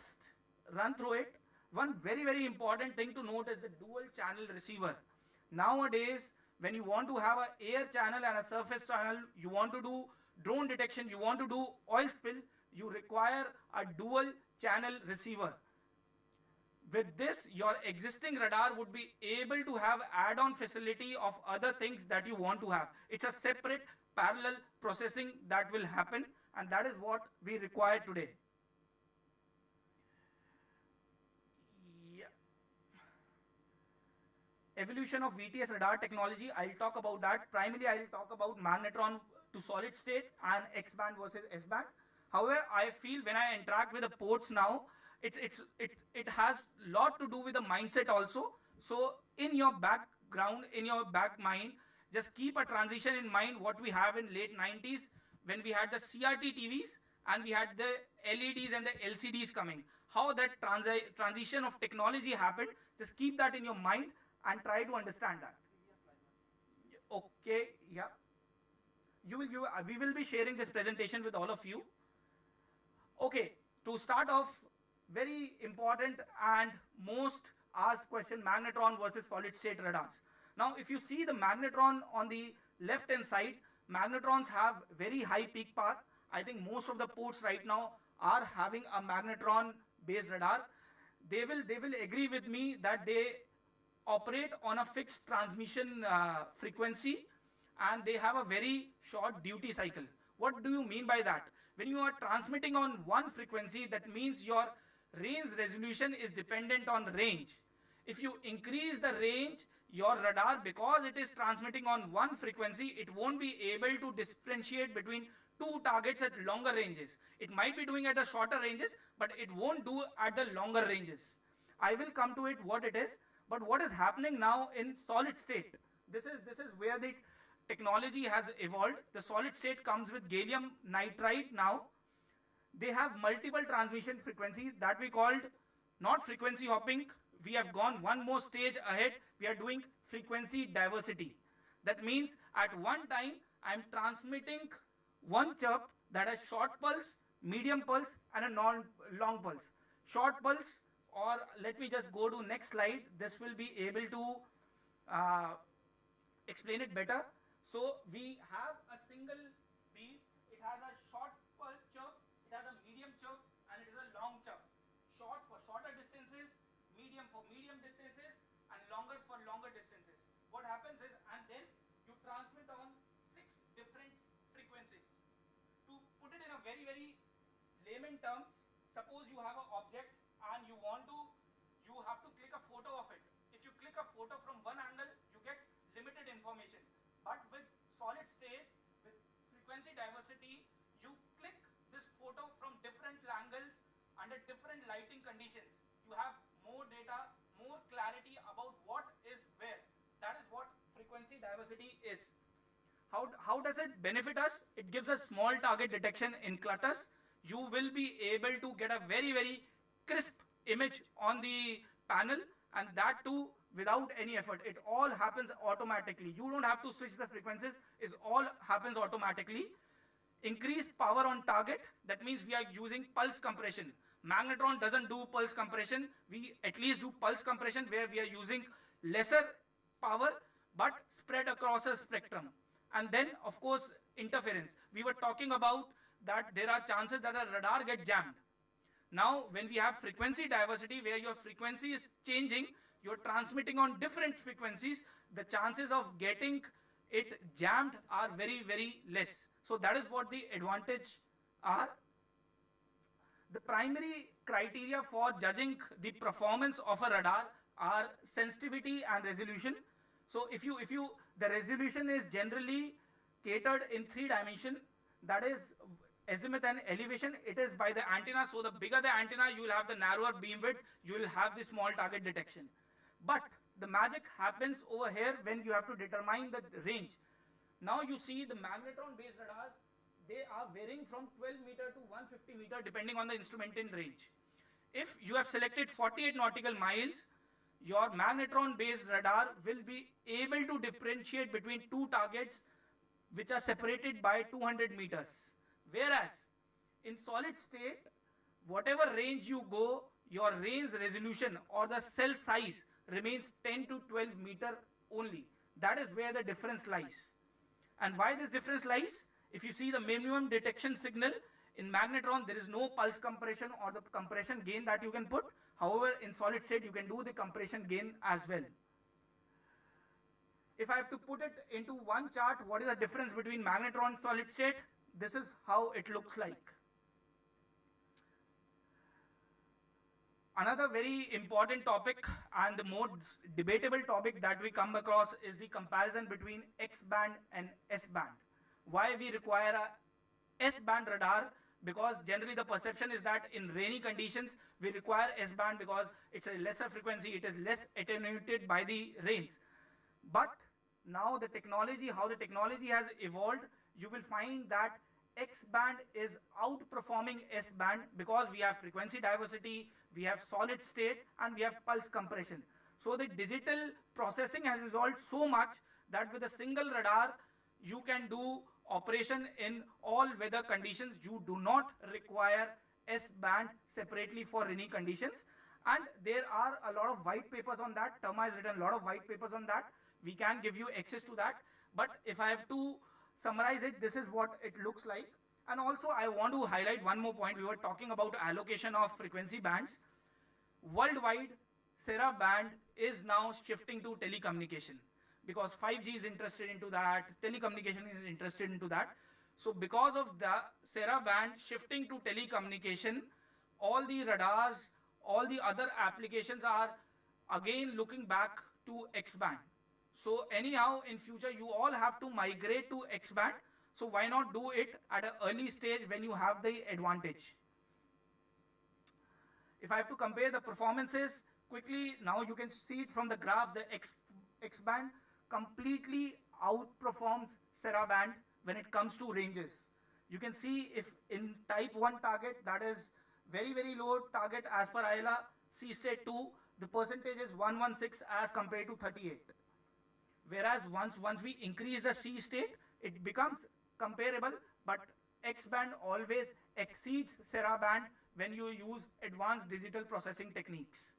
run through it. One very important thing to note is the dual channel receiver. Nowadays, when you want to have an air channel and a surface channel, you want to do drone detection, you want to do oil spill, you require a dual channel receiver. With this, your existing radar would be able to have add-on facility of other things that you want to have. It's a separate parallel processing that will happen, and that is what we require today. Yeah. Evolution of VTS radar technology, I'll talk about that. Primarily, I'll talk about magnetron to solid state and X-band versus S-band. However, I feel when I interact with the ports now, it has lot to do with the mindset also. So in your background, in your back mind, just keep a transition in mind what we have in late 90s when we had the CRT TVs and we had the LEDs and the LCDs coming. How that transition of technology happened, just keep that in your mind and try to understand that. Okay, yeah. We will be sharing this presentation with all of you. Okay, to start off, very important and most asked question, magnetron versus solid state radars. Now, if you see the magnetron on the left hand side, magnetrons have very high peak power. I think most of the ports right now are having a magnetron based radar. They will agree with me that they operate on a fixed transmission frequency and they have a very short duty cycle. What do you mean by that? When you are transmitting on one frequency, that means your range resolution is dependent on range. If you increase the range, your radar, because it is transmitting on one frequency, it won't be able to differentiate between two targets at longer ranges. It might be doing at the shorter ranges, but it won't do at the longer ranges. I will come to it what it is, but what is happening now in solid state? This is where the technology has evolved. The solid state comes with gallium nitride now. They have multiple transmission frequencies that we called not frequency hopping. We have gone one more stage ahead. We are doing frequency diversity. That means at one time, I'm transmitting one chirp that has short pulse, medium pulse, and a long pulse. Short pulse, or let me just go to next slide. This will be able to explain it better. So we have a single beam. It has a short pulse chirp, it has a medium chirp, and it is a long chirp. Short for shorter distances, medium for medium distances, and longer for longer distances. What happens is, and then you transmit on 6 different frequencies. To put it in a very layman terms, suppose you have an object and you have to click a photo of it. If you click a photo from one angle, you get limited information. But with solid state, with frequency diversity, you click this photo from different angles under different lighting conditions. You have more data, more clarity about what is where. That is what frequency diversity is. How does it benefit us? It gives us small target detection in clutters. You will be able to get a very crisp image on the panel, and that too without any effort. It all happens automatically. You don't have to switch the frequencies. It all happens automatically. Increased power on target. That means we are using pulse compression. Magnetron doesn't do pulse compression. We at least do pulse compression where we are using lesser power but spread across a spectrum. And then, of course, interference. We were talking about that there are chances that a radar get jammed. Now, when we have frequency diversity where your frequency is changing, you're transmitting on different frequencies, the chances of getting it jammed are very less. So that is what the advantage are. The primary criteria for judging the performance of a radar are sensitivity and resolution. So the resolution is generally catered in 3 dimensions. That is azimuth and elevation. It is by the antenna. So the bigger the antenna, you will have the narrower beam width. You will have the small target detection. But the magic happens over here when you have to determine the range. Now you see the magnetron based radars, they are varying from 12 meter to 150 meter depending on the instrument in range. If you have selected 48 nautical miles, your magnetron based radar will be able to differentiate between two targets which are separated by 200 meters. Whereas in solid state, whatever range you go, your range resolution or the cell size remains 10 to 12 meter only. That is where the difference lies. And why this difference lies? If you see the minimum detection signal, in magnetron there is no pulse compression or the compression gain that you can put. However, in solid state you can do the compression gain as well. If I have to put it into one chart, what is the difference between magnetron and solid state? This is how it looks like. Another very important topic and the most debatable topic that we come across is the comparison between X band and S band. Why we require a S band radar? Because generally the perception is that in rainy conditions we require S band because it's a lesser frequency, it is less attenuated by the rains. But now the technology, how the technology has evolved, you will find that X band is outperforming S band because we have frequency diversity, we have solid state, and we have pulse compression. So the digital processing has evolved so much that with a single radar, you can do operation in all weather conditions. You do not require S band separately for rainy conditions. And there are a lot of white papers on that. Terma has written a lot of white papers on that. We can give you access to that. But if I have to summarize it, this is what it looks like. And also I want to highlight one more point. We were talking about allocation of frequency bands. Worldwide, Sierra band is now shifting to telecommunication because 5G is interested into that, telecommunication is interested into that. So because of the Sierra band shifting to telecommunication, all the radars, all the other applications are again looking back to X band. So anyhow, in future, you all have to migrate to X band. So why not do it at an early stage when you have the advantage? If I have to compare the performances quickly, now you can see it from the graph, the X band completely outperforms Sierra band when it comes to ranges. You can see if in type 1 target, that is very, very low target as per ILA, C state 2, the percentage is 116 as compared to 38. Whereas once we increase the C state, it becomes comparable, but X band always exceeds Sierra band when you use advanced digital processing techniques.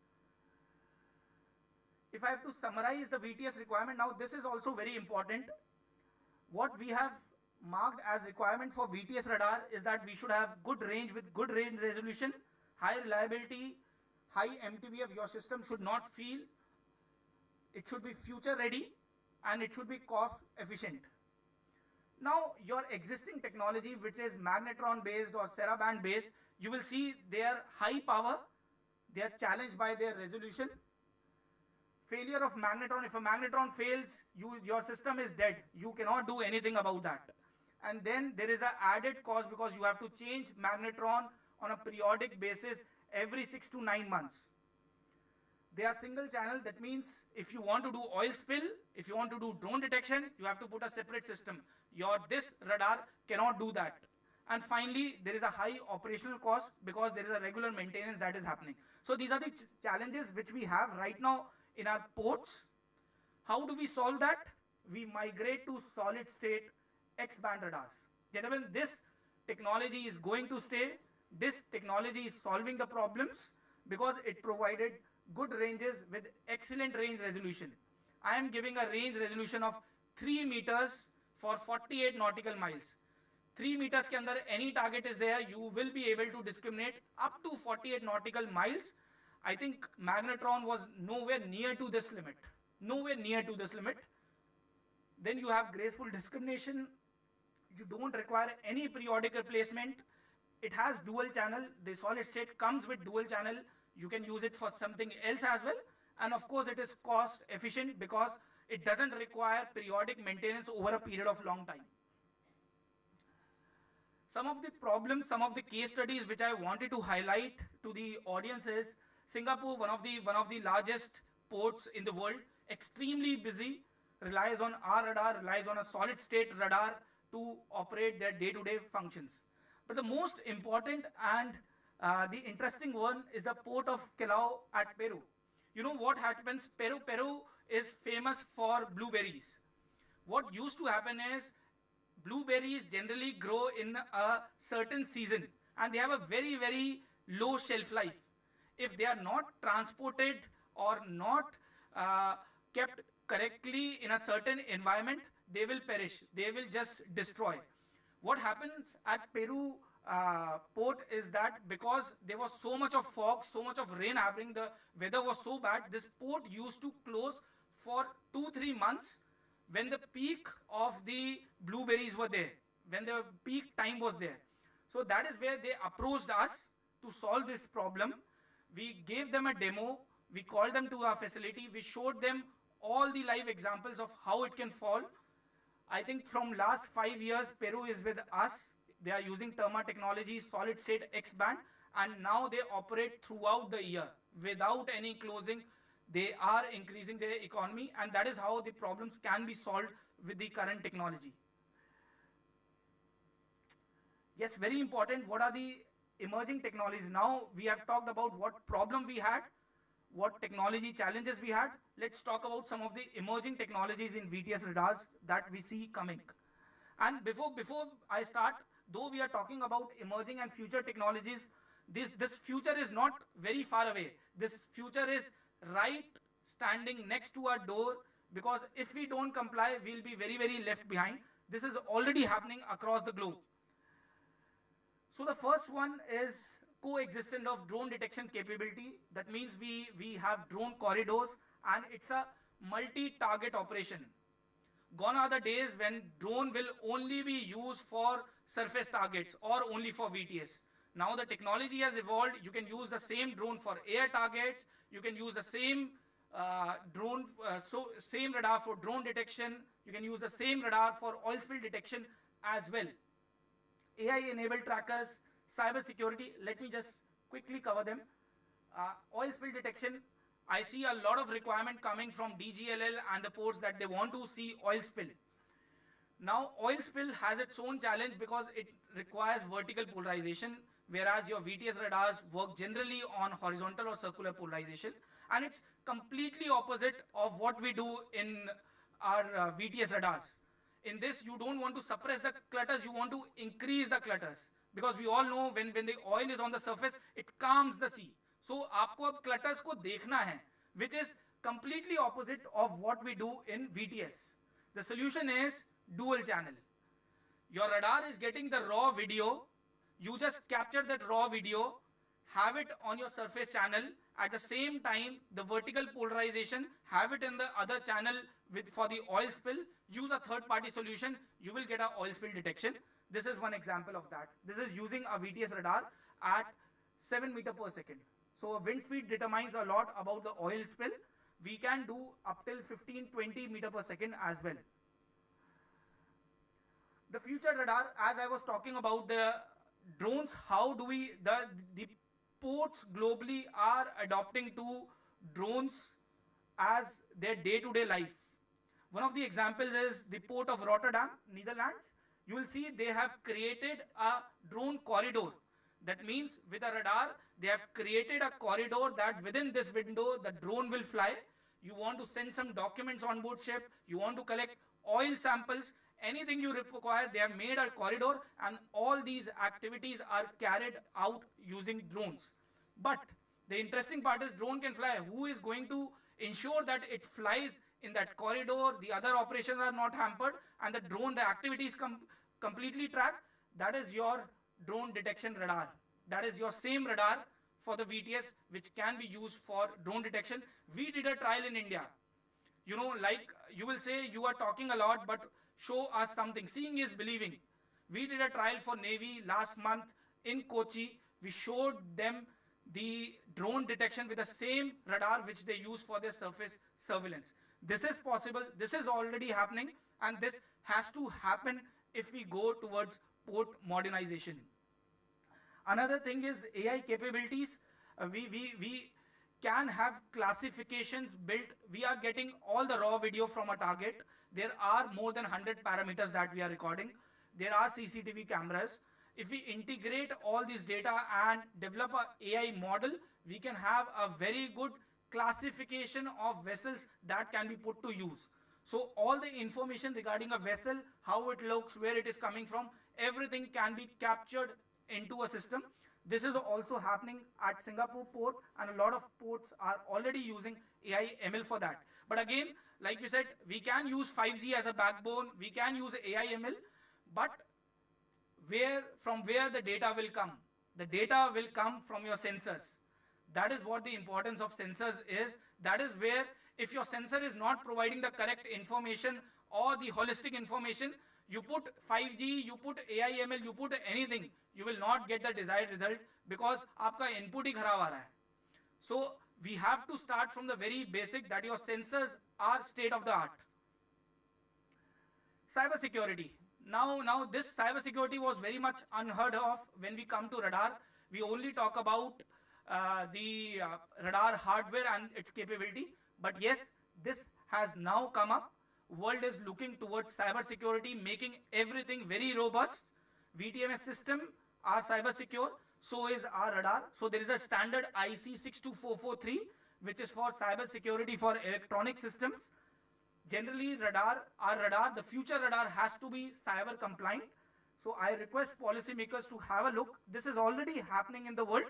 If I have to summarize the VTS requirement, now this is also very important. What we have marked as requirement for VTS radar is that we should have good range with good range resolution, high reliability, high MTBF. Your system should not fail. It should be future ready and it should be cost efficient. Now your existing technology, which is magnetron based or Sierra band based, you will see they are high power, they are challenged by their resolution. Failure of magnetron, if a magnetron fails, your system is dead. You cannot do anything about that. And then there is an added cost because you have to change magnetron on a periodic basis every 6 to 9 months. They are single channel. That means if you want to do oil spill, if you want to do drone detection, you have to put a separate system. This radar cannot do that. And finally, there is a high operational cost because there is a regular maintenance that is happening. So these are the challenges which we have right now in our ports. How do we solve that? We migrate to solid state X band radars. Gentlemen, this technology is going to stay. This technology is solving the problems because it provided good ranges with excellent range resolution. I am giving a range resolution of 3 meters for 48 nautical miles. 3 meters ke andar any target is there, you will be able to discriminate up to 48 nautical miles. I think magnetron was nowhere near to this limit. Nowhere near to this limit. Then you have graceful discrimination. You don't require any periodic replacement. It has dual channel. The solid state comes with dual channel. You can use it for something else as well. And of course, it is cost efficient because it doesn't require periodic maintenance over a period of long time. Some of the problems, some of the case studies which I wanted to highlight to the audience is Singapore, one of the largest ports in the world, extremely busy, relies on our radar, relies on a solid state radar to operate their day-to-day functions. But the most important and the interesting one is the port of Callao at Peru. You know what happens? Peru is famous for blueberries. What used to happen is blueberries generally grow in a certain season and they have a very, very low shelf life. If they are not transported or not kept correctly in a certain environment, they will perish. They will just destroy. What happens at Peru port is that because there was so much of fog, so much of rain happening, the weather was so bad, this port used to close for 2-3 months when the peak of the blueberries were there, when the peak time was there. So that is where they approached us to solve this problem. We gave them a demo, we called them to our facility, we showed them all the live examples of how it can fall. I think from last 5 years, Peru is with us. They are using Terma technology, solid state X band, and now they operate throughout the year without any closing. They are increasing their economy, and that is how the problems can be solved with the current technology. Yes, very important. What are the emerging technologies? Now we have talked about what problem we had, what technology challenges we had. Let's talk about some of the emerging technologies in VTS radars that we see coming. And before I start, though we are talking about emerging and future technologies, this future is not very far away. This future is right standing next to our door, because if we don't comply, we'll be very, very left behind. This is already happening across the globe. So the first one is coexistence of drone detection capability. That means we have drone corridors and it's a multi-target operation. Gone are the days when drone will only be used for surface targets or only for VTS. Now the technology has evolved. You can use the same drone for air targets. You can use the same same radar for drone detection. You can use the same radar for oil spill detection as well. AI-enabled trackers, cyber security. Let me just quickly cover them. Oil spill detection. I see a lot of requirement coming from DGLL and the ports that they want to see oil spill. Now, oil spill has its own challenge because it requires vertical polarization, whereas your VTS radars work generally on horizontal or circular polarization. And it's completely opposite of what we do in our VTS radars. In this, you don't want to suppress the clutters, you want to increase the clutters. Because we all know when the oil is on the surface, it calms the sea. So, आपको अब clutters को देखना है, which is completely opposite of what we do in VTS. The solution is dual channel. Your radar is getting the raw video. You just capture that raw video, have it on your surface channel. At the same time, the vertical polarization, have it in the other channel for the oil spill. Use a third-party solution. You will get an oil spill detection. This is one example of that. This is using a VTS radar at 7 meters per second. So wind speed determines a lot about the oil spill. We can do up till 15-20 meters per second as well. The future radar, as I was talking about the drones, how do we, the ports globally are adopting to drones as their day-to-day life. One of the examples is the port of Rotterdam, Netherlands. You will see they have created a drone corridor. That means with a radar, they have created a corridor that within this window, the drone will fly. You want to send some documents on board ship. You want to collect oil samples. Anything you require, they have made a corridor, and all these activities are carried out using drones. But the interesting part is drone can fly. Who is going to ensure that it flies in that corridor? The other operations are not hampered and the drone, the activities completely tracked. That is your drone detection radar. That is your same radar for the VTS, which can be used for drone detection. We did a trial in India. You know, like you will say you are talking a lot, but show us something. Seeing is believing. We did a trial for Navy last month in Kochi. We showed them the drone detection with the same radar which they use for their surface surveillance. This is possible. This is already happening, and this has to happen if we go towards port modernization. Another thing is AI capabilities. We can have classifications built. We are getting all the raw video from a target. There are more than 100 parameters that we are recording. There are CCTV cameras. If we integrate all this data and develop an AI model, we can have a very good classification of vessels that can be put to use. So all the information regarding a vessel, how it looks, where it is coming from, everything can be captured into a system. This is also happening at Singapore port, and a lot of ports are already using AI ML for that. But again, like we said, we can use 5G as a backbone, we can use AI ML, but from where the data will come? The data will come from your sensors. That is what the importance of sensors is. That is where, if your sensor is not providing the correct information or the holistic information, you put 5G, you put AI ML, you put anything, you will not get the desired result because आपका input ही खराब आ रहा है. So we have to start from the very basic, that your sensors are state of the art. Cyber security. Now this cyber security was very much unheard of when we come to radar. We only talk about the radar hardware and its capability. But yes, this has now come up. World is looking towards cyber security, making everything very robust. VTMS system are cyber secure. So is our radar. So there is a standard IC 62443, which is for cyber security for electronic systems. Generally, our radar, the future radar has to be cyber compliant. So I request policymakers to have a look. This is already happening in the world.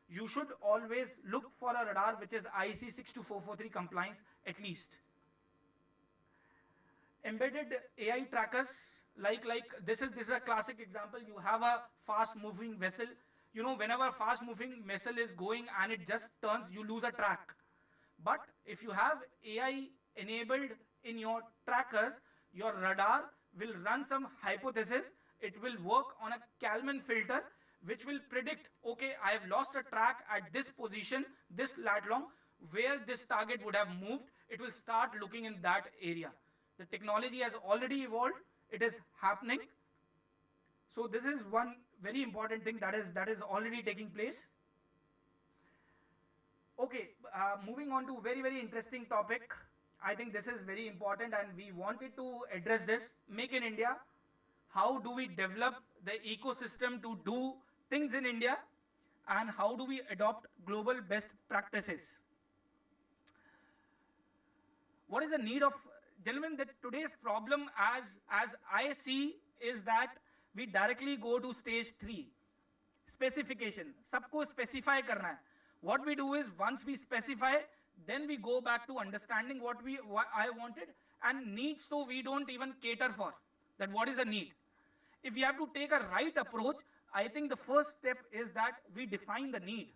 You should always look for a radar which is IC 62443 compliance at least. Embedded AI trackers, like this is a classic example. You have a fast moving vessel. You know, whenever a fast moving vessel is going and it just turns, you lose a track. But if you have AI enabled in your trackers, your radar will run some hypothesis. It will work on a Kalman filter, which will predict, okay, I have lost a track at this position, this lat long, where this target would have moved. It will start looking in that area. The technology has already evolved. It is happening. So this is one very important thing that is already taking place. Okay, moving on to very, very interesting topic. I think this is very important and we wanted to address this. Make in India. How do we develop the ecosystem to do things in India, and how do we adopt global best practices? What is the need of, gentlemen, that today's problem as I see is that we directly go to stage 3. Specification. Sabko specify karna hai. What we do is, once we specify, then we go back to understanding what I wanted, and needs, so we don't even cater for that. What is the need? If we have to take a right approach, I think the first step is that we define the need.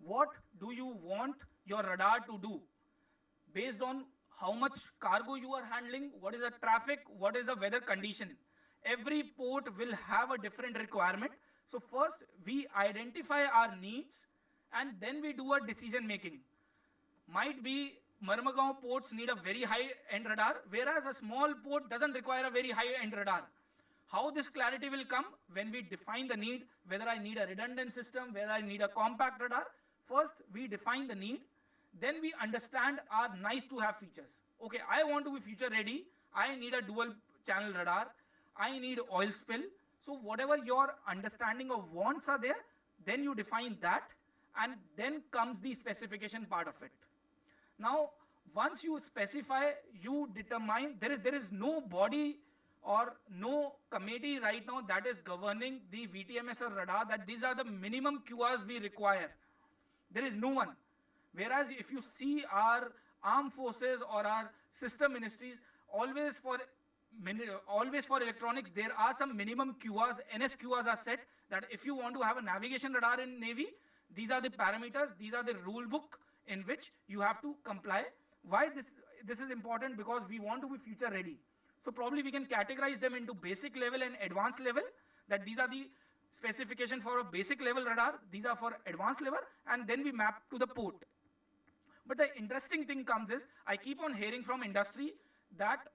What do you want your radar to do? Based on how much cargo you are handling, what is the traffic, what is the weather condition. Every port will have a different requirement. So first we identify our needs and then we do a decision making. Might be Marmagaon ports need a very high-end radar, whereas a small port doesn't require a very high-end radar. How this clarity will come? When we define the need, whether I need a redundant system, whether I need a compact radar. First, we define the need. Then we understand our nice-to-have features. Okay, I want to be future-ready. I need a dual-channel radar. I need oil spill. So whatever your understanding of wants are there, then you define that, and then comes the specification part of it. Now, once you specify, you determine, there is no body or no committee right now that is governing the VTMS or radar, that these are the minimum QRs we require. There is no one. Whereas if you see our armed forces or our system ministries, always for electronics, there are some minimum QRs, NSQRs are set, that if you want to have a navigation radar in Navy, these are the parameters, these are the rule book in which you have to comply. Why this is important? Because we want to be future ready. So probably we can categorize them into basic level and advanced level, that these are the specification for a basic level radar, these are for advanced level, and then we map to the port. But the interesting thing comes is, I keep on hearing from industry that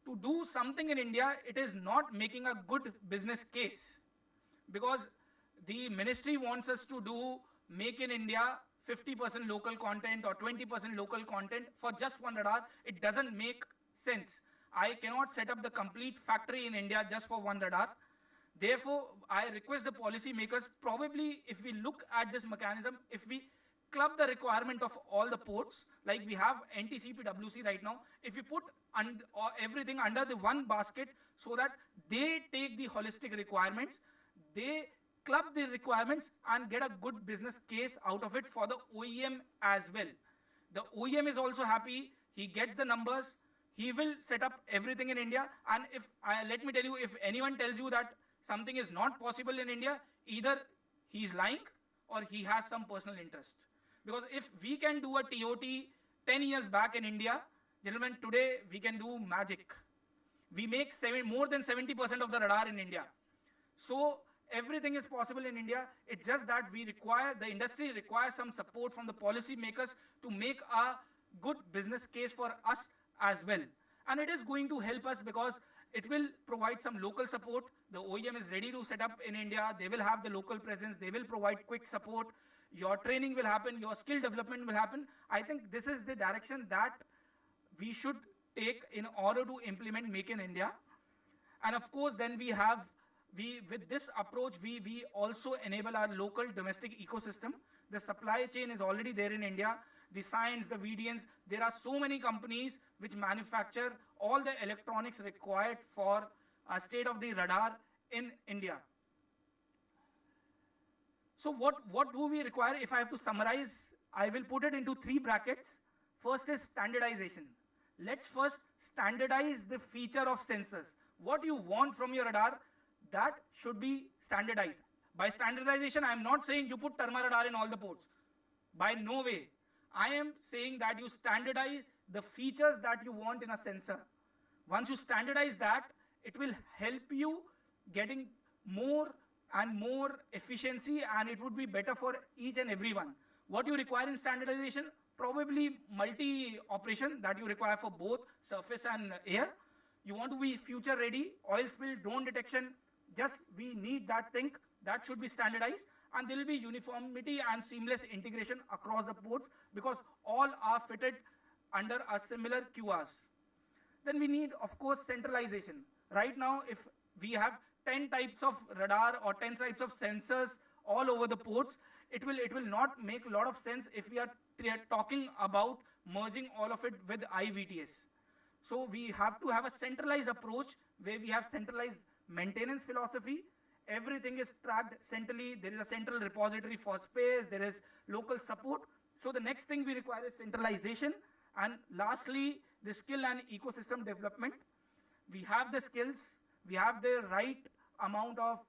to do something in India, it is not making a good business case, because the ministry wants us to do make in India 50% local content or 20% local content for just one radar. It doesn't make sense. I cannot set up the complete factory in India just for one radar. Therefore, I request the policy makers, probably if we look at this mechanism, if we club the requirement of all the ports. Like we have NTCPWC right now. If you put everything under the one basket so that they take the holistic requirements, they club the requirements and get a good business case out of it for the OEM as well. The OEM is also happy. He gets the numbers. He will set up everything in India. And let me tell you, if anyone tells you that something is not possible in India, either he's lying or he has some personal interest. Because if we can do a TOT 10 years back in India, gentlemen, today we can do magic. We make more than 70% of the radar in India. So everything is possible in India. It's just that the industry requires some support from the policy makers to make a good business case for us as well. And it is going to help us because it will provide some local support. The OEM is ready to set up in India. They will have the local presence. They will provide quick support. Your training will happen. Your skill development will happen. I think this is the direction that we should take in order to implement Make in India. And of course, then with this approach, we also enable our local domestic ecosystem. The supply chain is already there in India. The Science, the VDNs, there are so many companies which manufacture all the electronics required for a state-of-the radar in India. So what do we require? If I have to summarize, I will put it into 3 brackets. First is standardization. Let's first standardize the feature of sensors. What you want from your radar, that should be standardized. By standardization, I am not saying you put Terma radar in all the ports. By no way. I am saying that you standardize the features that you want in a sensor. Once you standardize that, it will help you getting more and more efficiency, and it would be better for each and everyone. What you require in standardization? Probably multi-operation that you require for both surface and air. You want to be future ready, oil spill, drone detection, just we need that thing. That should be standardized, and there will be uniformity and seamless integration across the ports because all are fitted under a similar QRs. Then we need, of course, centralization. Right now, if we have 10 types of radar or 10 types of sensors all over the ports, it will not make a lot of sense if we are talking about merging all of it with IVTS. So we have to have a centralized approach where we have centralized maintenance philosophy. Everything is tracked centrally. There is a central repository for space. There is local support. So the next thing we require is centralization. And lastly, the skill and ecosystem development. We have the skills. We have the right amount of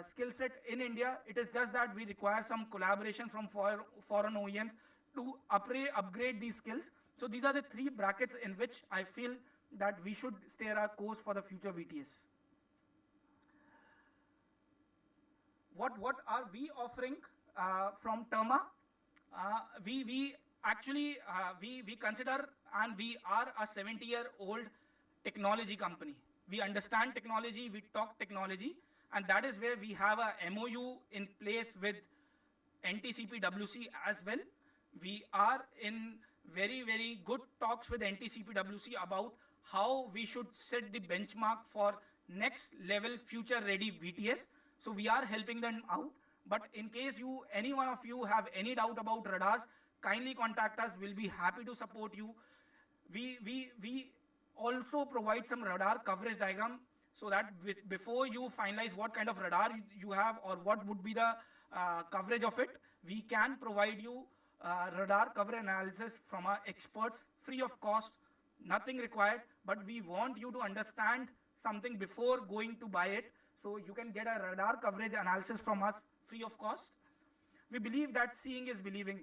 skill set in India. It is just that we require some collaboration from foreign OEMs to upgrade these skills. So these are the 3 brackets in which I feel that we should steer our course for the future VTS. What are we offering from Terma? We actually consider, and we are a 70-year-old technology company. We understand technology, we talk technology, and that is where we have a MOU in place with NTCPWC as well. We are in very, very good talks with NTCPWC about how we should set the benchmark for next level future ready VTS. So we are helping them out. But in case any one of you have any doubt about radars, kindly contact us. We'll be happy to support you. We also provide some radar coverage diagram so that before you finalize what kind of radar you have or what would be the coverage of it, we can provide you radar coverage analysis from our experts free of cost, nothing required. But we want you to understand something before going to buy it. So you can get a radar coverage analysis from us free of cost. We believe that seeing is believing.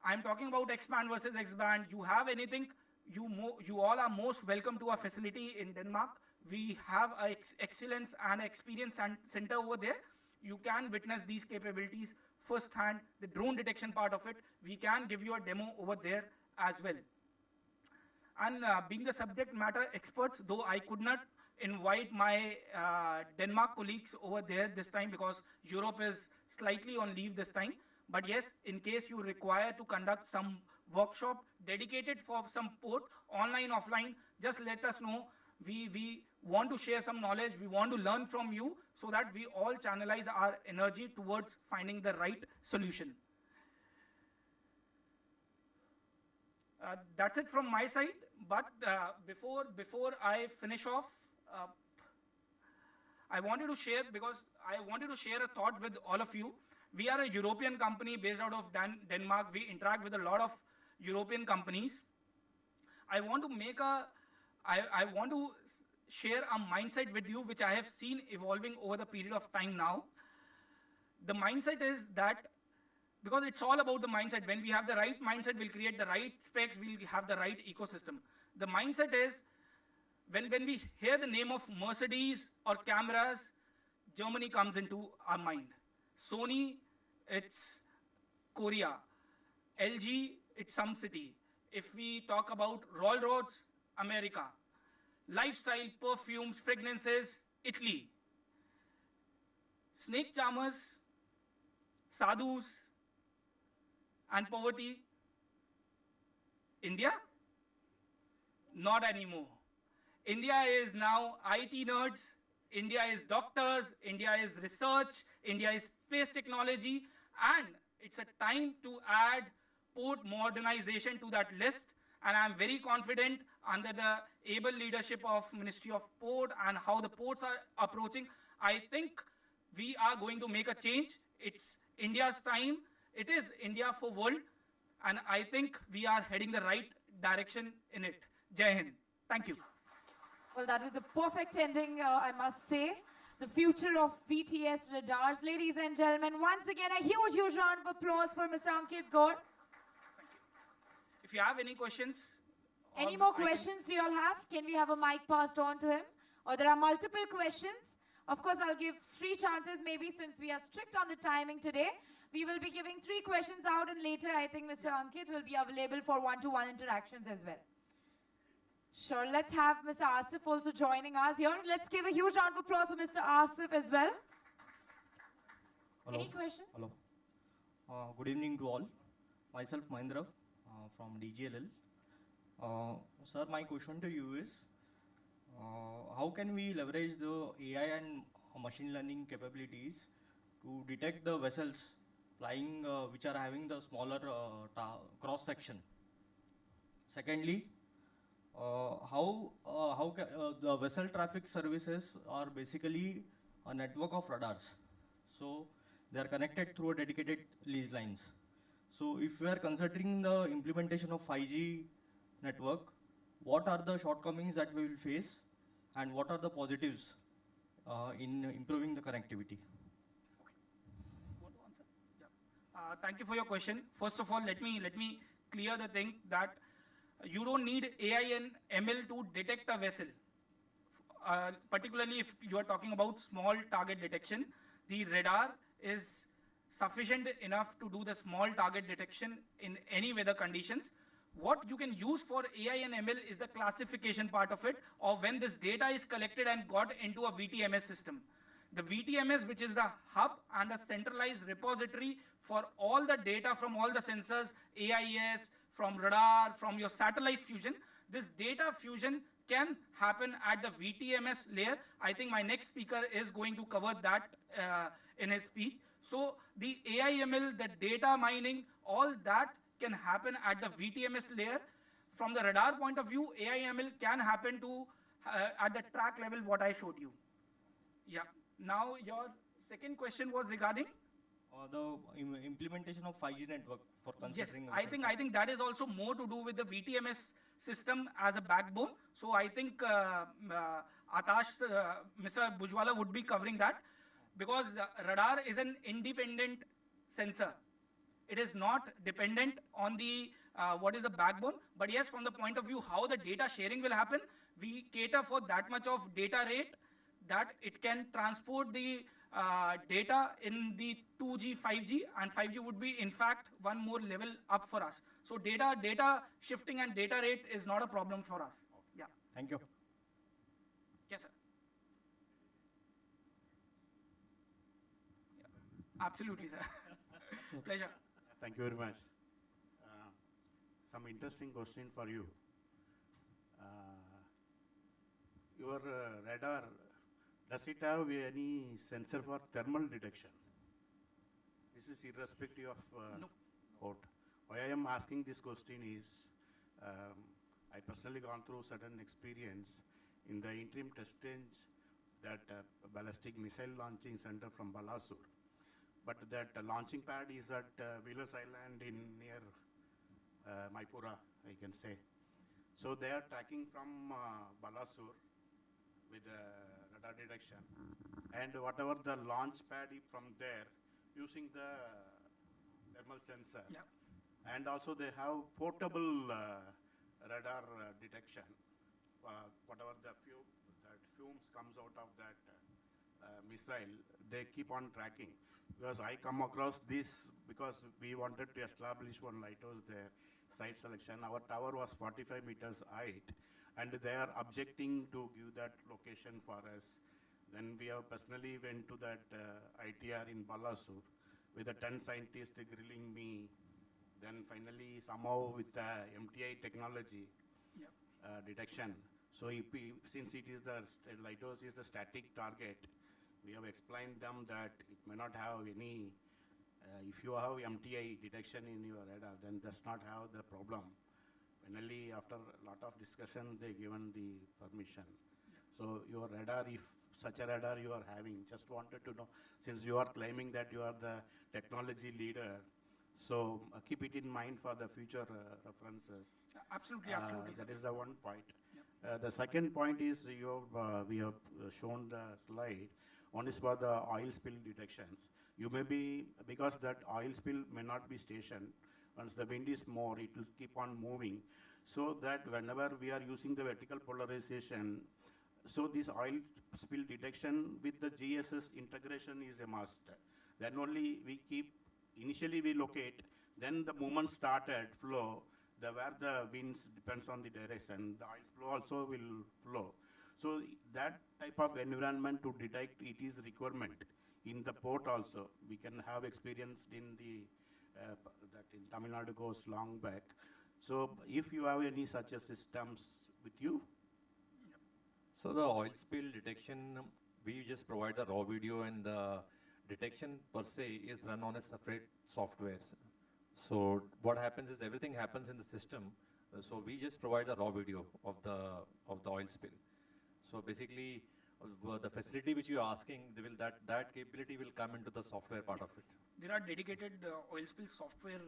I'm talking about X-band versus X-band. You have anything, you all are most welcome to our facility in Denmark. We have an excellence and experience center over there. You can witness these capabilities firsthand. The drone detection part of it, we can give you a demo over there as well. And being the subject matter experts, though I could not invite my Denmark colleagues over there this time because Europe is slightly on leave this time. But yes, in case you require to conduct some workshop dedicated for some port, online, offline, just let us know. We want to share some knowledge. We want to learn from you so that we all channelize our energy towards finding the right solution. That's it from my side. But before I finish off, I wanted to share a thought with all of you. We are a European company based out of Denmark. We interact with a lot of European companies. I want to share a mindset with you which I have seen evolving over the period of time now. The mindset is that, because it's all about the mindset. When we have the right mindset, we'll create the right specs, we'll have the right ecosystem. The mindset is, when we hear the name of Mercedes or cameras, Germany comes into our mind. Sony, it's Korea. LG, it's some city. If we talk about Rolls-Royce, America. Lifestyle, perfumes, fragrances, Italy. Snake charmers, sadhus, and poverty, India? Not anymore. India is now IT nerds, India is doctors, India is research, India is space technology, and it's a time to add port modernization to that list. And I'm very confident under the able leadership of Ministry of Port and how the ports are approaching, I think we are going to make a change. It's India's time. It is India for world. And I think we are heading the right direction in it. Jai Hind. Thank you. Well, that was a perfect ending, I must say. The future of VTS radars. Ladies and gentlemen, once again, a huge round of applause for Mr. Ankit Gaur. If you have any questions. Any more questions do you all have? Can we have a mic passed on to him? Or there are multiple questions. Of course, I'll give 3 chances, maybe since we are strict on the timing today. We will be giving 3 questions out, and later I think Mr. Ankit will be available for one-to-one interactions as well. Sure, let's have Mr. Asif also joining us here. Let's give a huge round of applause for Mr. Asif as well. Hello. Any questions? Hello. Good evening to all. Myself Mahendra from DGLL. Sir, my question to you is, how can we leverage the AI and machine learning capabilities to detect the vessels flying which are having the smaller cross section? Secondly, how the vessel traffic services are basically a network of radars. So they are connected through a dedicated lease lines. So if we are considering the implementation of 5G network, what are the shortcomings that we will face, and what are the positives in improving the connectivity? Want to answer? Yeah. Thank you for your question. First of all, let me clear the thing that you don't need AI and ML to detect a vessel. Particularly if you are talking about small target detection, the radar is sufficient enough to do the small target detection in any weather conditions. What you can use for AI and ML is the classification part of it, or when this data is collected and got into a VTMS system. The VTMS, which is the hub and the centralized repository for all the data from all the sensors, AIS, from radar, from your satellite fusion. This data fusion can happen at the VTMS layer. I think my next speaker is going to cover that in his speech. So the AI/ML, the data mining, all that can happen at the VTMS layer. From the radar point of view, AI/ML can happen to at the track level, what I showed you. Yeah. Now your second question was regarding? The implementation of 5G network for Yes, considering. I think that is also more to do with the VTMS system as a backbone. So I think Atash, Mr. Bujwala would be covering that, because radar is an independent sensor. It is not dependent on the what is the backbone. But yes, from the point of view how the data sharing will happen, we cater for that much of data rate that it can transport the data in the 2G, 5G, and 5G would be in fact one more level up for us. So data shifting and data rate is not a problem for us. Yeah. Thank you. Yes, sir. Yeah. Absolutely, sir. Pleasure. Thank you very much. Some interesting question for you. Your radar, does it have any sensor for thermal detection? This is irrespective of No. port. Why I am asking this question is, I personally gone through certain experience in the interim test range that ballistic missile launching center from Balasur. But that launching pad is at Wheelers Island in near Maipura, I can say. So they are tracking from Balasur with radar detection, and whatever the launch pad from there using the thermal sensor. Yeah. And also they have portable radar detection. Whatever the fumes comes out of that missile, they keep on tracking. Because I come across this because we wanted to establish one lighthouse there, site selection. Our tower was 45 meters height, and they are objecting to give that location for us. Then we have personally went to that ITR in Balasur with the 10 scientists grilling me. Then finally somehow with the MTI technology detection. So if since it is the lighthouse is a static target, we have explained them that it may not have any, if you have MTI detection in your radar, then does not have the problem. Finally, after a lot of discussion, they given the permission. So your radar, if such a radar you are having, just wanted to know, since you are claiming that you are the technology leader, so keep it in mind for the future references. Absolutely, absolutely. That is the one point. The second point is we have shown the slide. One is for the oil spill detections. You may be, because that oil spill may not be stationed, once the wind is more, it will keep on moving. So that whenever we are using the vertical polarization, so this oil spill detection with the GSS integration is a must. Then only we keep, initially we locate, then the movement started flow, where the winds depends on the direction, the oil flow also will flow. So that type of environment to detect it is requirement. In the port also, we can have experienced in the, that in Tamil Nadu goes long back. So if you have any such a systems with you? So the oil spill detection, we just provide the raw video, and the detection per se is run on a separate software. So what happens is everything happens in the system. So we just provide the raw video of the oil spill. So basically, the facility which you are asking, that capability will come into the software part of it. There are dedicated oil spill software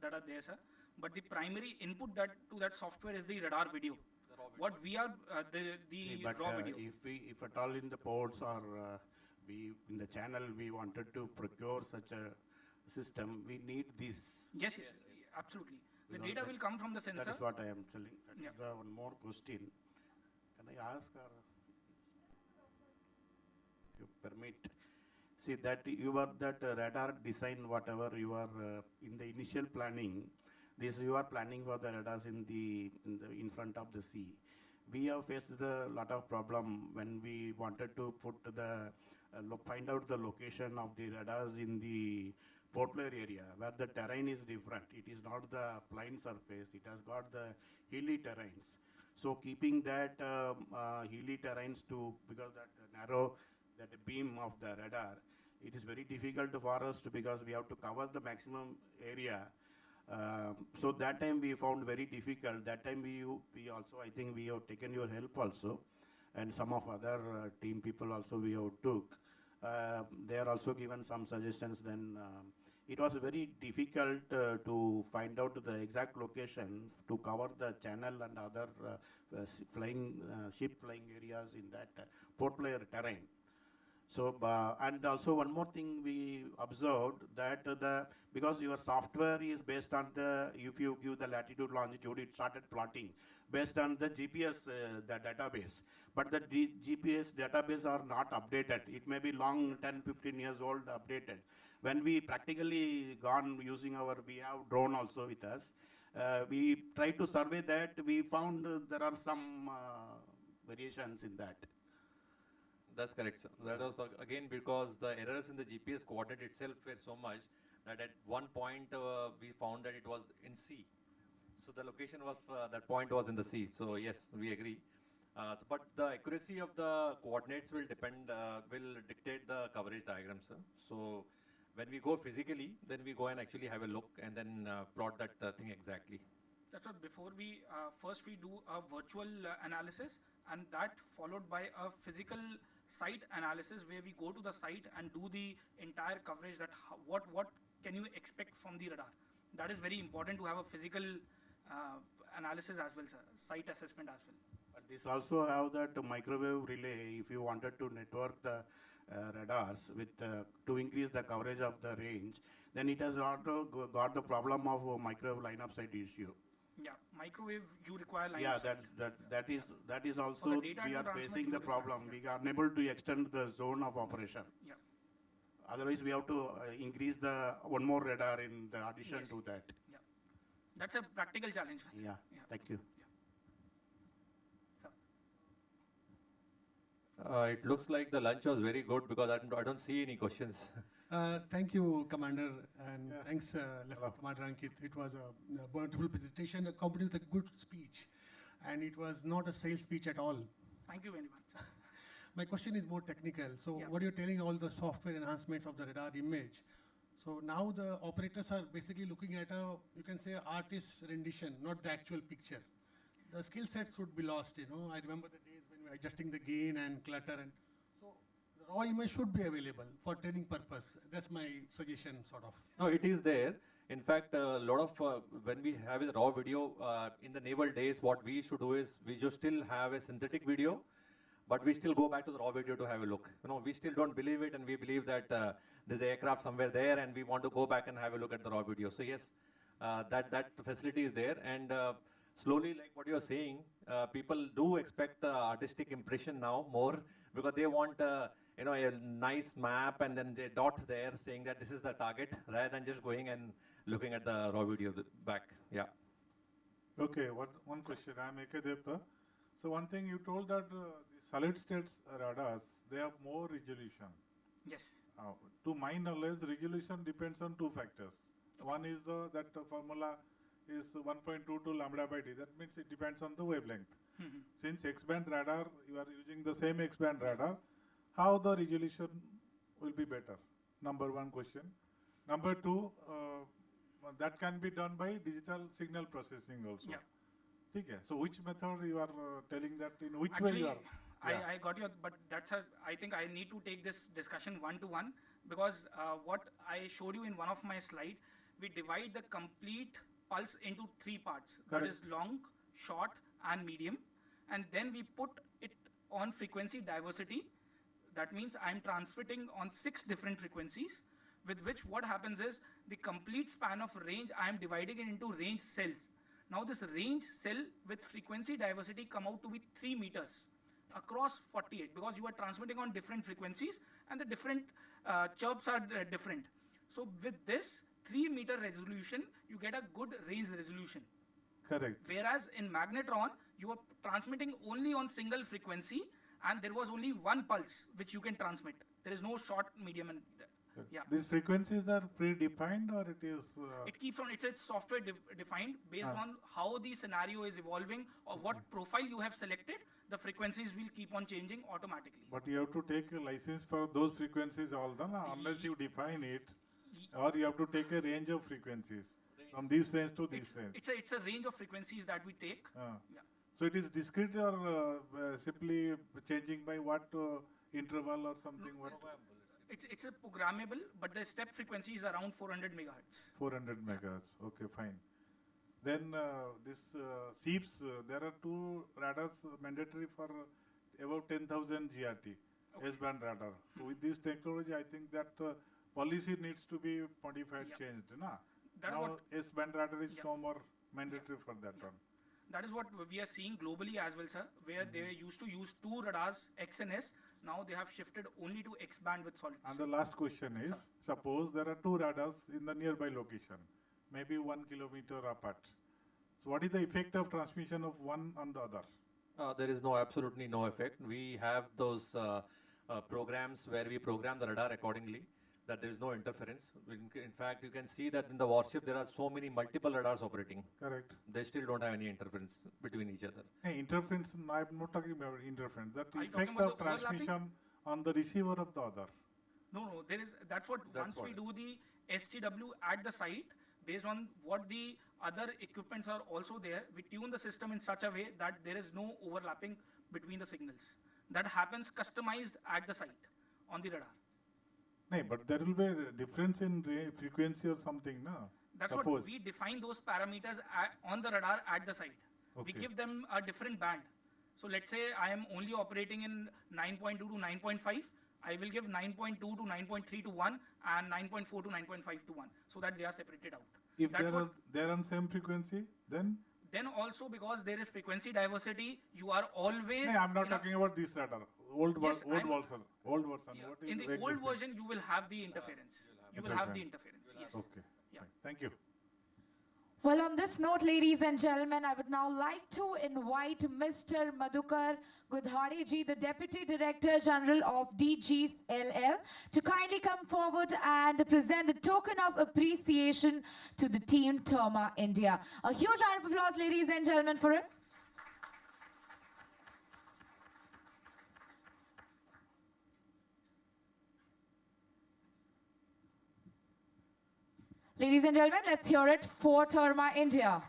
that are there, sir. But the primary input to that software is the radar video. What we are the But raw video. if at all in the ports or we in the channel we wanted to procure such a system, we need this. Yes, absolutely. The Because data will come from the sensor. That is what I am telling. That Yeah. is one more question. Can I ask, or if you permit? See that you are that radar design, whatever you are in the initial planning, this you are planning for the radars in front of the sea. We have faced a lot of problem when we wanted to put the find out the location of the radars in the Port Blair area where the terrain is different. It is not the plain surface. It has got the hilly terrains. So keeping that hilly terrains because that narrow that beam of the radar, it is very difficult for us because we have to cover the maximum area. So that time we found very difficult. That time we also, I think we have taken your help also, and some of other team people also we have took. They are also given some suggestions. Then it was very difficult to find out the exact location to cover the channel and other ship flying areas in that Port Blair terrain. So, and also one more thing we observed that because your software is based on if you give the latitude, longitude, it started plotting based on the GPS, the database. But the GPS database are not updated. It may be long, 10, 15 years old, updated. When we practically gone using we have drone also with us, we try to survey that, we found there are some variations in that. That's correct, sir. That was again because the errors in the GPS coordinate itself were so much that at one point we found that it was in sea. So the location was, that point was in the sea. So yes, we agree. But the accuracy of the coordinates will dictate the coverage diagram, sir. So when we go physically, then we go and actually have a look and then plot that thing exactly. That's what before we first we do a virtual analysis, and that followed by a physical site analysis where we go to the site and do the entire coverage that what can you expect from the radar. That is very important to have a physical analysis as well, sir, site assessment as well. But this also have that microwave relay. If you wanted to network the radars with to increase the coverage of the range, then it has also got the problem of microwave line of sight issue. Yeah, microwave you require line Yeah, of sight. that is also data we to are transmit, facing you the require, problem. We are unable to extend the zone of operation. Yeah. Otherwise, we have to increase the one more radar in the addition Yes. to that. Yeah, that's a practical challenge. Yeah. Thank you. Sir. It looks like the lunch was very good because I don't see any questions. Thank you, Commander, and thanks, Lieutenant Commander Ankit. It was a wonderful presentation, accompanied with a good speech, and it was not a sales speech at all. Thank you very much, sir. My question is more technical. So Yeah. what you're telling, all the software enhancements of the radar image. So now the operators are basically looking at a, you can say, artist's rendition, not the actual picture. The skill sets would be lost, you know. I remember the days when we were adjusting the gain and clutter, and so the raw image should be available for training purpose. That's my suggestion, sort of. No, it is there. In fact, a lot of when we have the raw video in the naval days, what we should do is we just still have a synthetic video, but we still go back to the raw video to have a look. You know, we still don't believe it, and we believe that there's an aircraft somewhere there, and we want to go back and have a look at the raw video. So yes, that facility is there, and slowly, like what you're saying, people do expect artistic impression now more because they want you know, a nice map and then a dot there saying that this is the target rather than just going and looking at the raw video back. Yeah. Okay, one question. I'm A.K. Devta. So one thing you told that the solid states radars, they have more resolution. Yes. To my knowledge, resolution depends on two factors. One is that the formula is 1.22 lambda by d. That means it depends on the wavelength. Since X-band radar, you are using the same X-band radar, how the resolution will be better? Number one question. Number two, that can be done by digital signal processing also. Yeah. Okay. So which method you are telling that in which way you Actually, are? I got you, but I think I need to take this discussion one-to-one because what I showed you in one of my slide, we divide the complete pulse into three parts. Correct. That is long, short, and medium. And then we put it on frequency diversity. That means I'm transmitting on 6 different frequencies, with which what happens is the complete span of range, I'm dividing it into range cells. Now this range cell with frequency diversity come out to be 3 meters across 48 because you are transmitting on different frequencies and the different chirps are different. So with this 3-meter resolution, you get a good range resolution. Correct. Whereas in magnetron, you are transmitting only on single frequency and there was only one pulse which you can transmit. There is no short, medium, and yeah. These frequencies are predefined or it is? It keeps on, it's software defined based on how the scenario is evolving or what profile you have selected, the frequencies will keep on changing automatically. But you have to take a license for those frequencies all the unless you define it, or you have to take a range of frequencies from this range to this range. It's a range of frequencies that we take. Yeah. So it is discrete or simply changing by what interval or something? What? It's a programmable, but the step frequency is around 400 megahertz. 400 megahertz. Okay, fine. Then this SEEPs, there are 2 radars mandatory for about 10,000 GRT, S-band radar. So with this technology, I think that policy needs to be modified, changed. Na? Now S-band radar is no more mandatory for that one. That is what we are seeing globally as well, sir, where they used to use 2 radars, X and S. Now they have shifted only to X-band with solids. And the last question is, suppose there are 2 radars in the nearby location, maybe 1 kilometer apart. So what is the effect of transmission of one on the other? There is absolutely no effect. We have those programs where we program the radar accordingly, that there is no interference. In fact, you can see that in the warship there are so many multiple radars operating. Correct. They still don't have any interference between each other. Hey, interference, I'm not talking about interference. That Are you effect talking about of the overlapping? transmission on the receiver of the other. No, there is, that's what once we do the STW at the site, Based on what the other equipments are also there, we tune the system in such a way that there is no overlapping between the signals. That happens customized at the site on the radar. No, but there will be a difference in frequency or something, no? That's Suppose. what we define those parameters on the radar at the site. We Okay. give them a different band. So let's say I am only operating in 9.2 to 9.5. I will give 9.2 to 9.3 to 1 and 9.4 to 9.5 to 1 so that they are separated out. If That's they are on same frequency, then? Then also because there is frequency diversity, you are always. No, I'm not in a- talking about this radar. Old Yes, version. Yeah, Old version. What is in the old existing? version, you will have the interference. You will have the interference. Yes. Okay. Yeah. Fine. Thank you. Well, on this note, ladies and gentlemen, I would now like to invite Mr. Madhukar Gudhade ji, the Deputy Director General of DGLL, to kindly come forward and present the token of appreciation to the team Terma India. A huge round of applause, ladies and gentlemen, for it. Ladies and gentlemen, let's hear it for Terma India.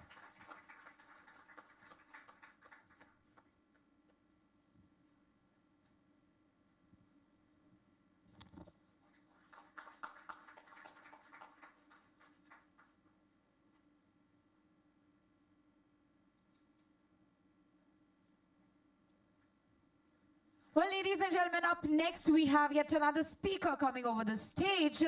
Well, ladies and gentlemen, up next we have yet another speaker coming over the stage.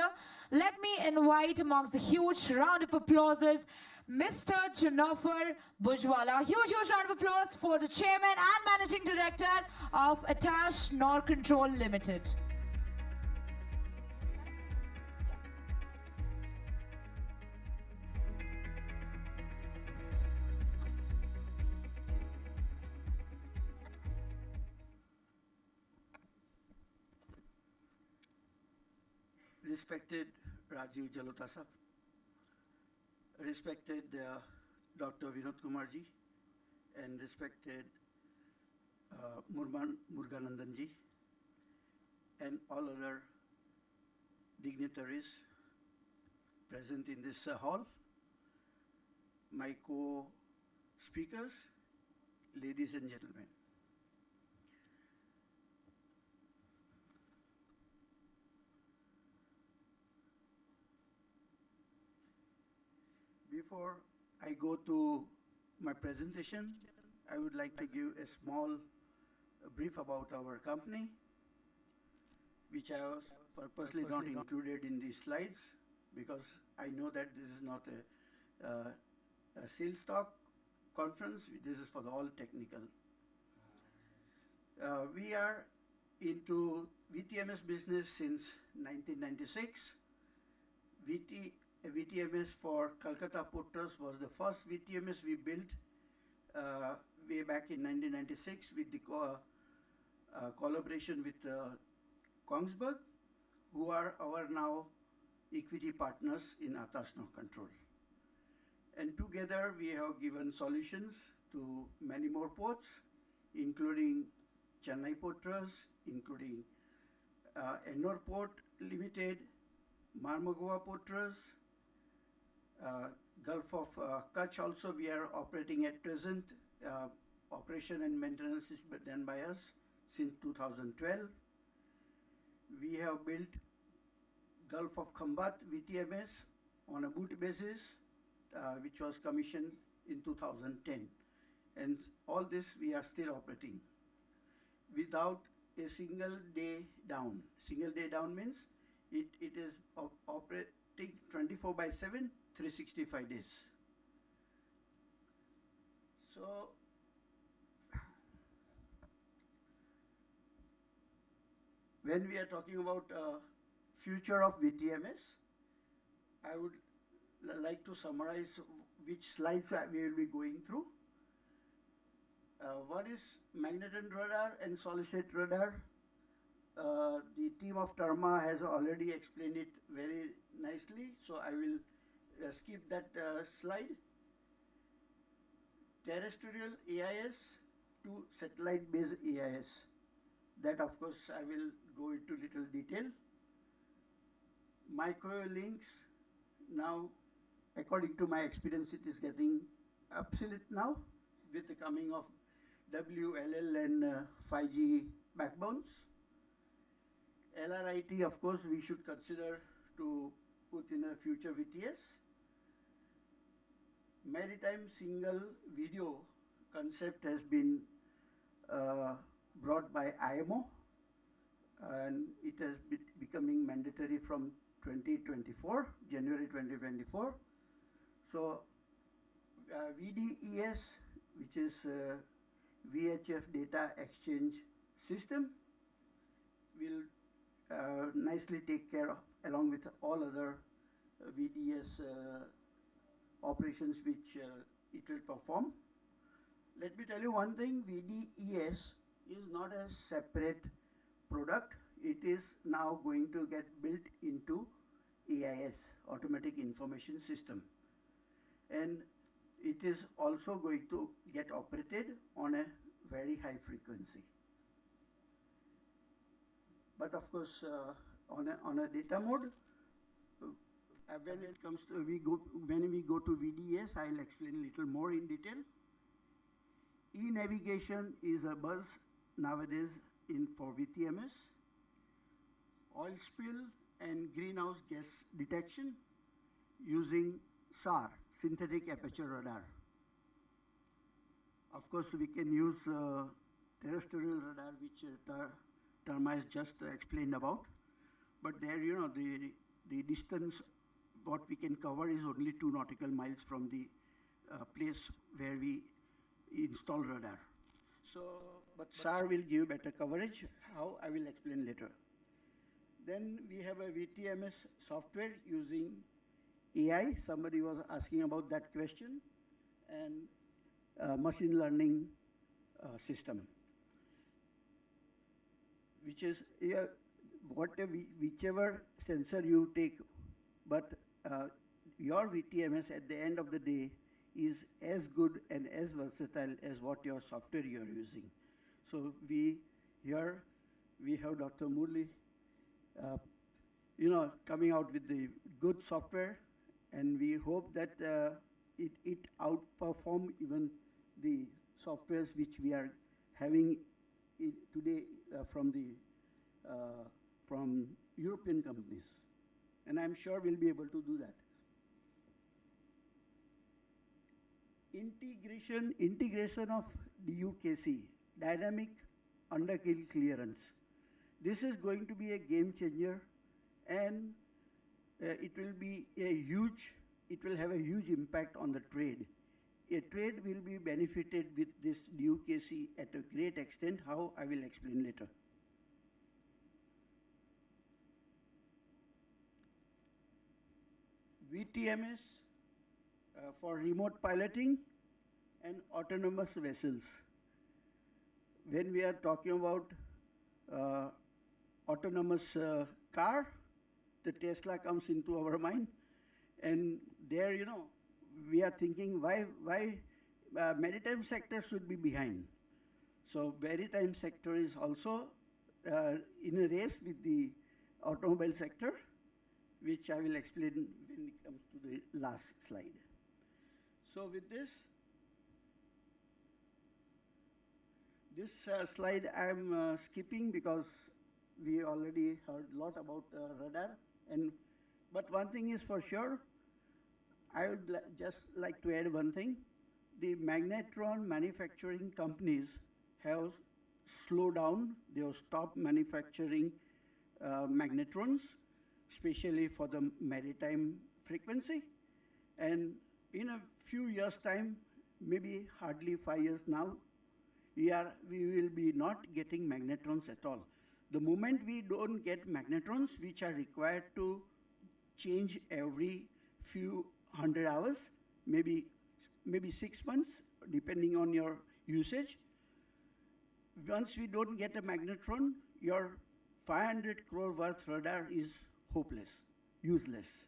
Let me invite amongst the huge round of applauses, Mr. Janafar Bujwala. Huge round of applause for the Chairman and Managing Director of Atash Nor Control Limited. Respected Rajiv Jalota sir, respected Dr. Vinod Kumar ji, and respected Muruganandan ji, and all other dignitaries present in this hall, my co-speakers, ladies and gentlemen. Before I go to my presentation, I would like to give a small brief about our company, which I was purposely not included in these slides because I know that this is not a sales talk conference. This is for the all technical. We are into VTMS business since 1996. VTMS for Calcutta Port Trust was the first VTMS we built way back in 1996 with the collaboration with Kongsberg, who are our now equity partners in Atash Nor Control. And together we have given solutions to many more ports, including Chennai Port Trust, including Ennore Port Limited, Marmagua Port Trust, Gulf of Kutch also we are operating at present. Operation and maintenance is done by us since 2012. We have built Gulf of Khambat VTMS on a boot basis, which was commissioned in 2010. And all this we are still operating without a single day down. Single day down means it is operating 24/7, 365 days. So, when we are talking about future of VTMS, I would like to summarize which slides we will be going through. One is magneton radar and solid state radar. The team of Terma has already explained it very nicely, so I will skip that slide. Terrestrial AIS to satellite-based AIS. That, of course, I will go into little detail. Microwave links. Now, according to my experience, it is getting obsolete now with the coming of WLL and 5G backbones. LRIT, of course, we should consider to put in a future VTS. Maritime single video concept has been brought by IMO, and it has becoming mandatory from 2024, January 2024. So VDES, which is VHF data exchange system, will nicely take care of, along with all other VDS operations which it will perform. Let me tell you one thing, VDES is not a separate product. It is now going to get built into AIS, Automatic Information System. And it is also going to get operated on a very high frequency. But of course, on a data mode, when it comes to when we go to VDS, I'll explain a little more in detail. E-navigation is a buzz nowadays for VTMS. Oil spill and greenhouse gas detection using SAR, synthetic aperture radar. Of course, we can use terrestrial radar, which Dharma has just explained about. But there, you know, the distance what we can cover is only 2 nautical miles from the place where we install radar. So, but SAR will give better coverage. How, I will explain later. Then we have a VTMS software using AI. Somebody was asking about that question, and machine learning system, which is whichever sensor you take, but your VTMS at the end of the day is as good and as versatile as what your software you are using. So here we have Dr. Murli, coming out with the good software, and we hope that it outperform even the softwares which we are having today from European companies, and I'm sure we'll be able to do that. Integration of DUKC, dynamic underkill clearance. This is going to be a game changer, and it will have a huge impact on the trade. A trade will be benefited with this DUKC at a great extent. How, I will explain later. VTMS for remote piloting and autonomous vessels. When we are talking about autonomous car, the Tesla comes into our mind, and there, we are thinking why maritime sector should be behind. So maritime sector is also in a race with the automobile sector, which I will explain when it comes to the last slide. So with this slide I am skipping because we already heard a lot about radar. But one thing is for sure, I would just like to add one thing. The magnetron manufacturing companies have slowed down. They have stopped manufacturing magnetrons, especially for the maritime frequency. And in a few years' time, maybe hardly 5 years now, we will be not getting magnetrons at all. The moment we don't get magnetrons, which are required to change every few 100 hours, maybe 6 months, depending on your usage. Once we don't get a magnetron, your 500 crore worth radar is hopeless, useless.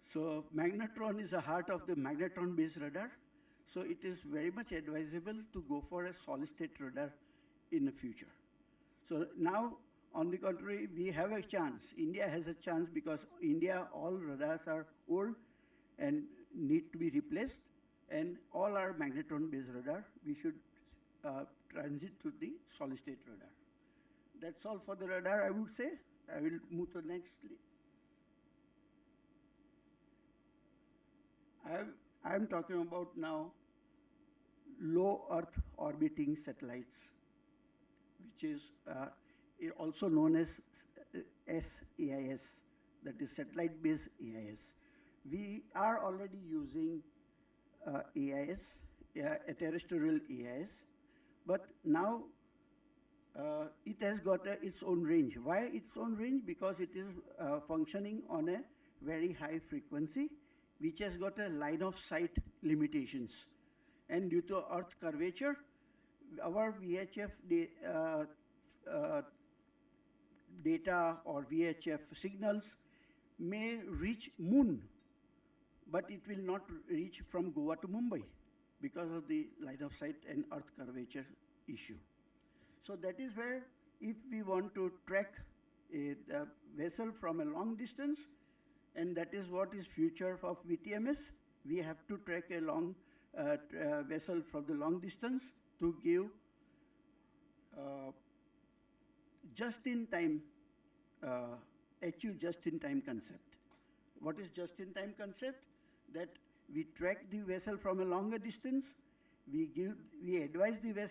So magnetron is the heart of the magnetron-based radar. So it is very much advisable to go for a solid-state radar in the future. So now, on the contrary, we have a chance. India has a chance because India, all radars are old, and need to be replaced, and all our magnetron-based radar, we should transit to the solid-state radar. That's all for the radar, I would say. I will move to the next. I'm talking about now low Earth orbiting satellites, which is also known as SAIS, that is satellite-based AIS. We are already using AIS, a terrestrial AIS, but now it has got its own range. Why its own range? Because it is functioning on a very high frequency, which has got a line of sight limitations. And due to Earth curvature, our VHF data or VHF signals may reach Moon, but it will not reach from Goa to Mumbai because of the line of sight and Earth curvature issue. So that is where, if we want to track a vessel from a long distance, and that is what is future of VTMS, we have to track a long vessel from the long distance to give just-in-time, achieve just-in-time concept. What is just-in-time concept? That we track the vessel from a longer distance, we advise the vessel